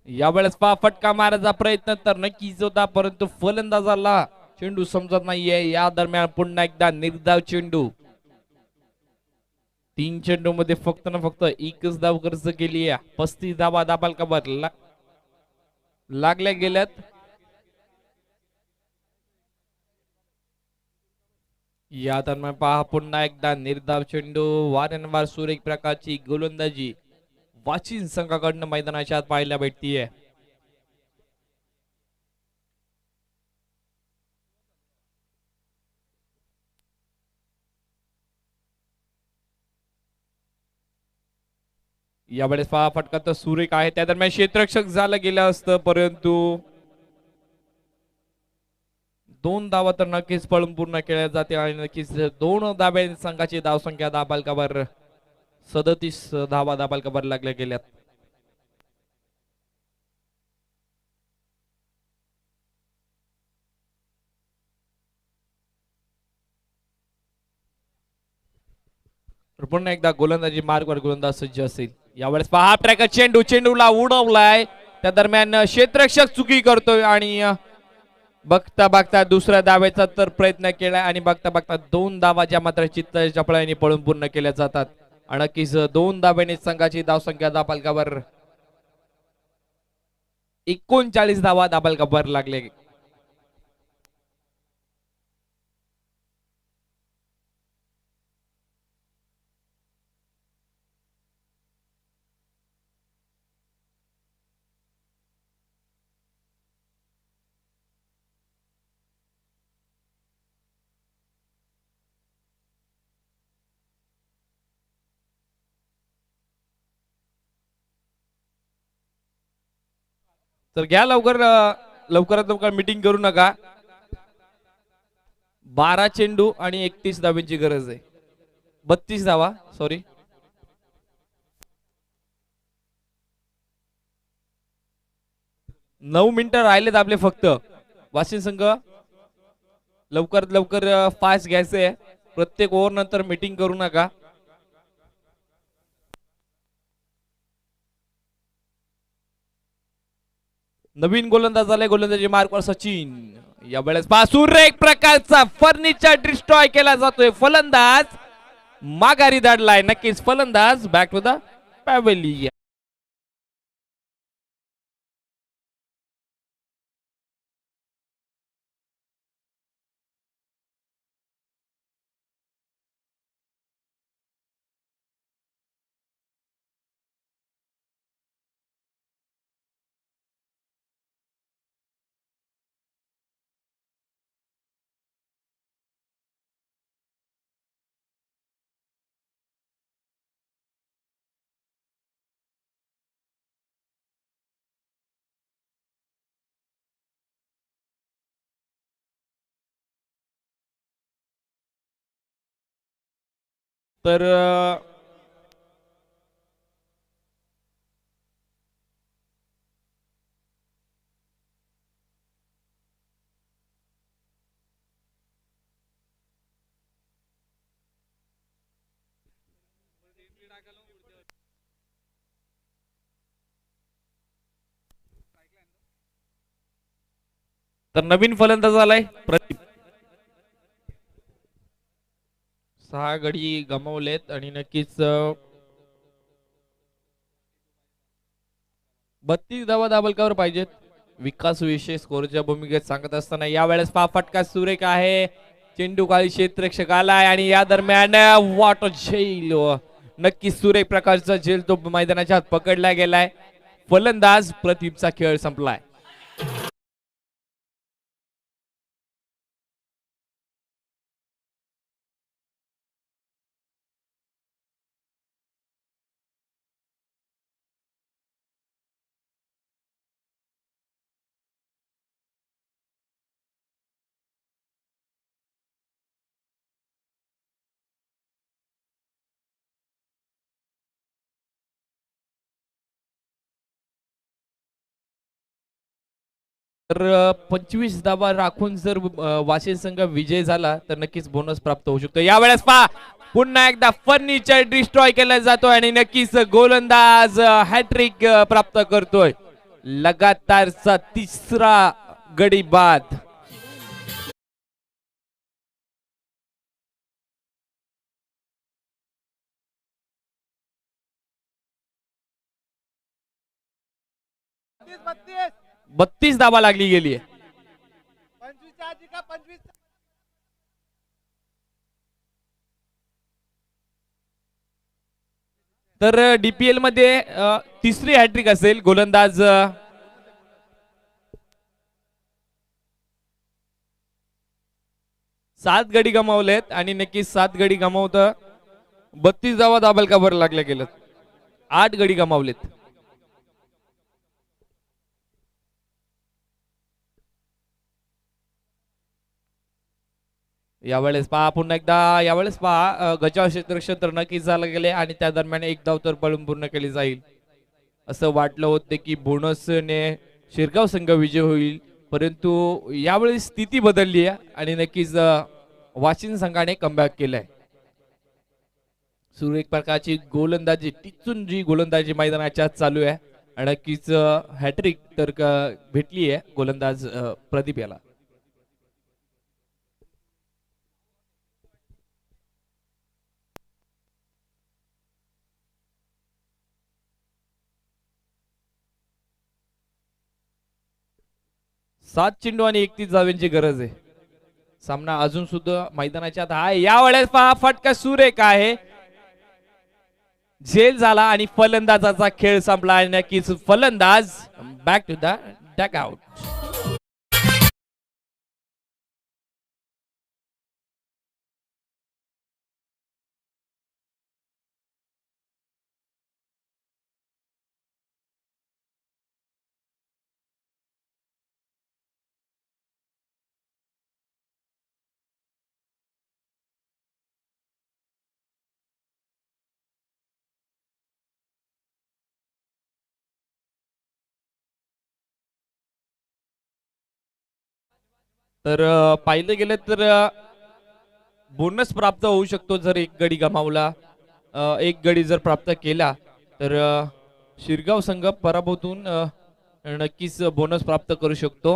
यावेळेस पहा फटका मारायचा प्रयत्न तर नक्कीच होता, परंतु फलंदाजाला चेंडू समजत नाहीये. या दरम्यान पुन्हा एकदा निर्धाव चेंडू. 3 चेंडू मध्ये फक्त ना फक्त एकच धाव खर्च केली आहे. 35 धावा दाबालकावर लागल्या गेल्यात. या दरम्यान पहा पुन्हा एकदा निर्धाव चेंडू. वारंवार सुरेख प्रकारची गोलंदाजी वाचिन संघाकडनं मैदानाच्या आत पाहायला भेटतीये. यावेळेस पहा फटका तर सुरेख आहे. त्या दरम्यान क्षेत्ररक्षक झालं गेलं असतं, परंतु 2 धावा तर नक्कीच पळून पूर्ण केल्या जाते आणि नक्कीच 2 धाब्या संघाची धावसंख्या दाबालकावर 37 धावा दाबालकावर लागल्या गेल्यात. पुन्हा एकदा गोलंदाजी मार्गवर गोलंदाज सज्ज असेल. यावेळेस पहा ट्रॅकर चेंडूला उडवलाय. त्या दरम्यान क्षेत्ररक्षक चुकी करतोय आणि बघता बघता दुसऱ्या धावेचा तर प्रयत्न केलाय आणि बघता बघता 2 धावा ज्या मात्र चित्त चपळाने पळून पूर्ण केल्या जातात. आणि नक्कीच 2 धाब्याने संघाची धावसंख्या दाबालकावर 39 धावा दाबालकावर लागले. तर घ्या लवकरात लवकर मीटिंग करू नका. 12 चेंडू आणि 31 धावांची गरज आहे. 32 धावा सॉरी. नऊ मिनिटं राहिलेत आपले फक्त. वाशिम संघ लवकरात लवकर फास्ट घ्यायचंय. प्रत्येक ओव्हर नंतर मीटिंग करू नका. नवीन गोलंदाज आले. गोलंदाजी मार्कवर सचिन. यावेळेस पासून एक प्रकारचा फर्निचर डिस्ट्रॉय केला जातोय. फलंदाज माघारी धाडलाय. नक्कीच फलंदाज बॅक टू द पॅव्हेलियन. तर नवीन फलंदाज आलाय प्रदीप. 6 गडी गमावलेत आणि नक्कीच 32 धावा दाबलकावर पाहिजेत. विकास विषय स्कोरच्या भूमिकेत सांगत असताना यावेळेस फटका सुरेख आहे. चेंडू खाली क्षेत्ररक्षक आलाय आणि या दरम्यान वॉटर झेल. नक्कीच सुरेख प्रकारचा झेल तो मैदानाच्या आत पकडला गेलाय. फलंदाज प्रदीपचा खेळ संपलाय. तर 25 धावा राखून जर वाशिम संघ विजय झाला तर नक्कीच बोनस प्राप्त होऊ शकतो. यावेळेस पहा पुन्हा एकदा फर्निचर डिस्ट्रॉय केला जातोय आणि नक्कीच गोलंदाज हॅट्रिक प्राप्त करतोय. लगातारचा तिसरा गडी बाद. बत्तीस धावा लागली गेली. तर डीपीएल मध्ये तिसरी हॅट्रिक असेल गोलंदाज सात गडी गमावलेत आणि नक्कीच सात गडी गमावत 32 धावा दाबलकावर लागल्या गेलेत. 8 गडी गमावलेत. यावेळेस पहा पुन्हा एकदा यावेळेस पहा गजाव क्षेत्ररक्षण नक्कीच झालं गेले आणि त्या दरम्यान एक धाव तर पळून पूर्ण केली जाईल असं वाटलं होतं की बोनसने शिरगाव संघ विजय होईल, परंतु यावेळी स्थिती बदलली आहे आणि नक्कीच वाशिम संघाने कमबॅक केलाय. सुरू एक प्रकारची गोलंदाजी टिचून जी गोलंदाजी मैदानाच्या चालू आहे आणि नक्कीच हॅट्रिक तर भेटली आहे गोलंदाज प्रदीप याला. सात चेंडू आणि 31 धावांची गरज आहे. सामना अजून सुद्धा मैदानाच्या आत आहे. यावेळेस पहा फटका सुरेख आहे. झेल झाला आणि फलंदाजाचा खेळ संपला आणि नक्कीच फलंदाज back to the duck out. तर पाहिलं गेलं तर बोनस प्राप्त होऊ शकतो जर एक गडी गमावला. एक गडी जर प्राप्त केला तर शिरगाव संघ पराभूतून नक्कीच बोनस प्राप्त करू शकतो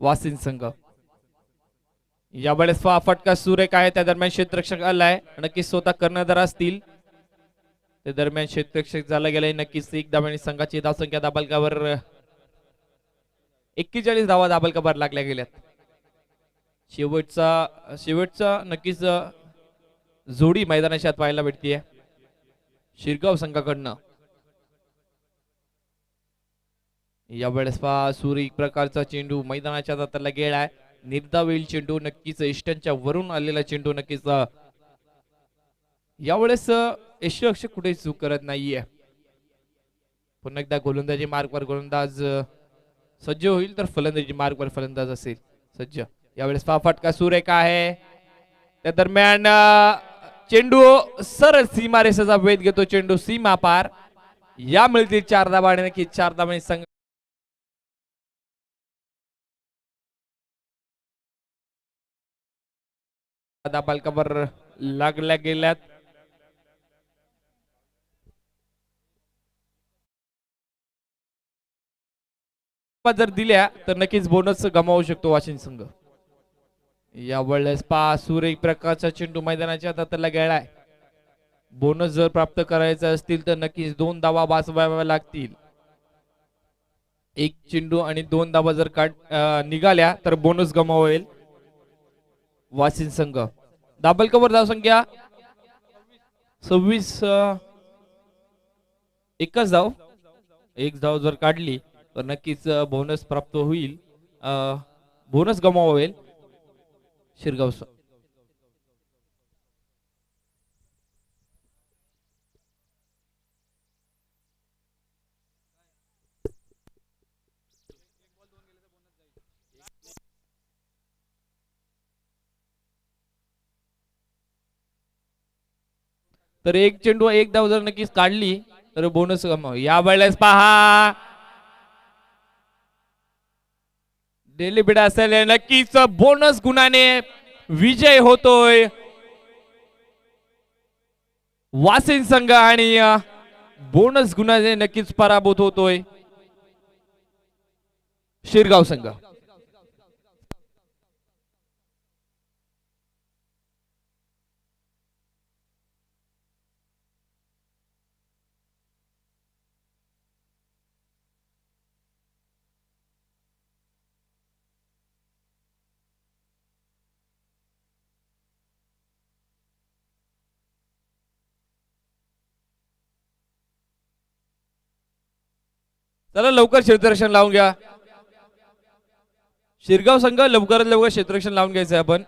वासिन संघ. यावेळेस फटका सुरेख आहे. त्या दरम्यान क्षेत्ररक्षक आलाय, नक्कीच स्वतः कर्णधार असतील. त्या दरम्यान क्षेत्ररक्षक झाला गेलाय. नक्कीच एक धावांनी संघाची धावसंख्या दाबलकावर 41 धावा दाबलकावर लागल्या गेल्यात. शेवटचा नक्कीच जोडी मैदानाच्या आत पाहायला भेटतीये शिरगाव संघाकडनं. यावेळेस पहा सूर्य एक प्रकारचा चेंडू मैदानाच्या आत गेलाय. निर्धावेल चेंडू, नक्कीच इष्टांच्या वरून आलेला चेंडू. नक्कीच यावेळेस यशरक्षक कुठे चूक करत नाहीये. पुन्हा एकदा गोलंदाजी मार्गवर गोलंदाज सज्ज होईल तर फलंदाजी मार्गवर फलंदाज असेल सज्ज. यावेळेस फटका सुरेख आहे. त्या दरम्यान चेंडू सरळ सीमारेषेचा वेध घेतो. चेंडू सीमा पार. या मिळतील 4 धावा आणि नक्की 4 धावांनी संघ दाबालकावर लागल्या गेल्यात. जर दिल्या तर नक्कीच बोनस गमावू शकतो वाशिम संघ. यावेळेस पहा सूर्य एक प्रकारचा चेंडू मैदानाच्या हाताला गेलाय. बोनस जर प्राप्त करायचा असतील तर नक्कीच 2 धावा वाचवाव्या लागतील. एक चेंडू आणि 2 धावा जर निघाल्या तर बोनस गमावेल वाशिम संघ. दाबलकावर धावसंख्या 26. एकच धाव, एक धाव जर काढली तर नक्कीच बोनस प्राप्त होईल. बोनस गमावेल शिरगाव. तर एक चेंडू एक धाव जर नक्कीच काढली तर बोनस गमाव. या वेळेस पहा डेलिबिड असेल, नक्कीच बोनस गुणाने विजय होतोय वासिन संघ आणि बोनस गुणाने नक्कीच पराभूत होतोय शिरगाव संघ. चला लवकर क्षेत्ररक्षण लावून घ्या. शिरगाव संघ लवकरात लवकर क्षेत्ररक्षण लावून घ्यायचंय आपण.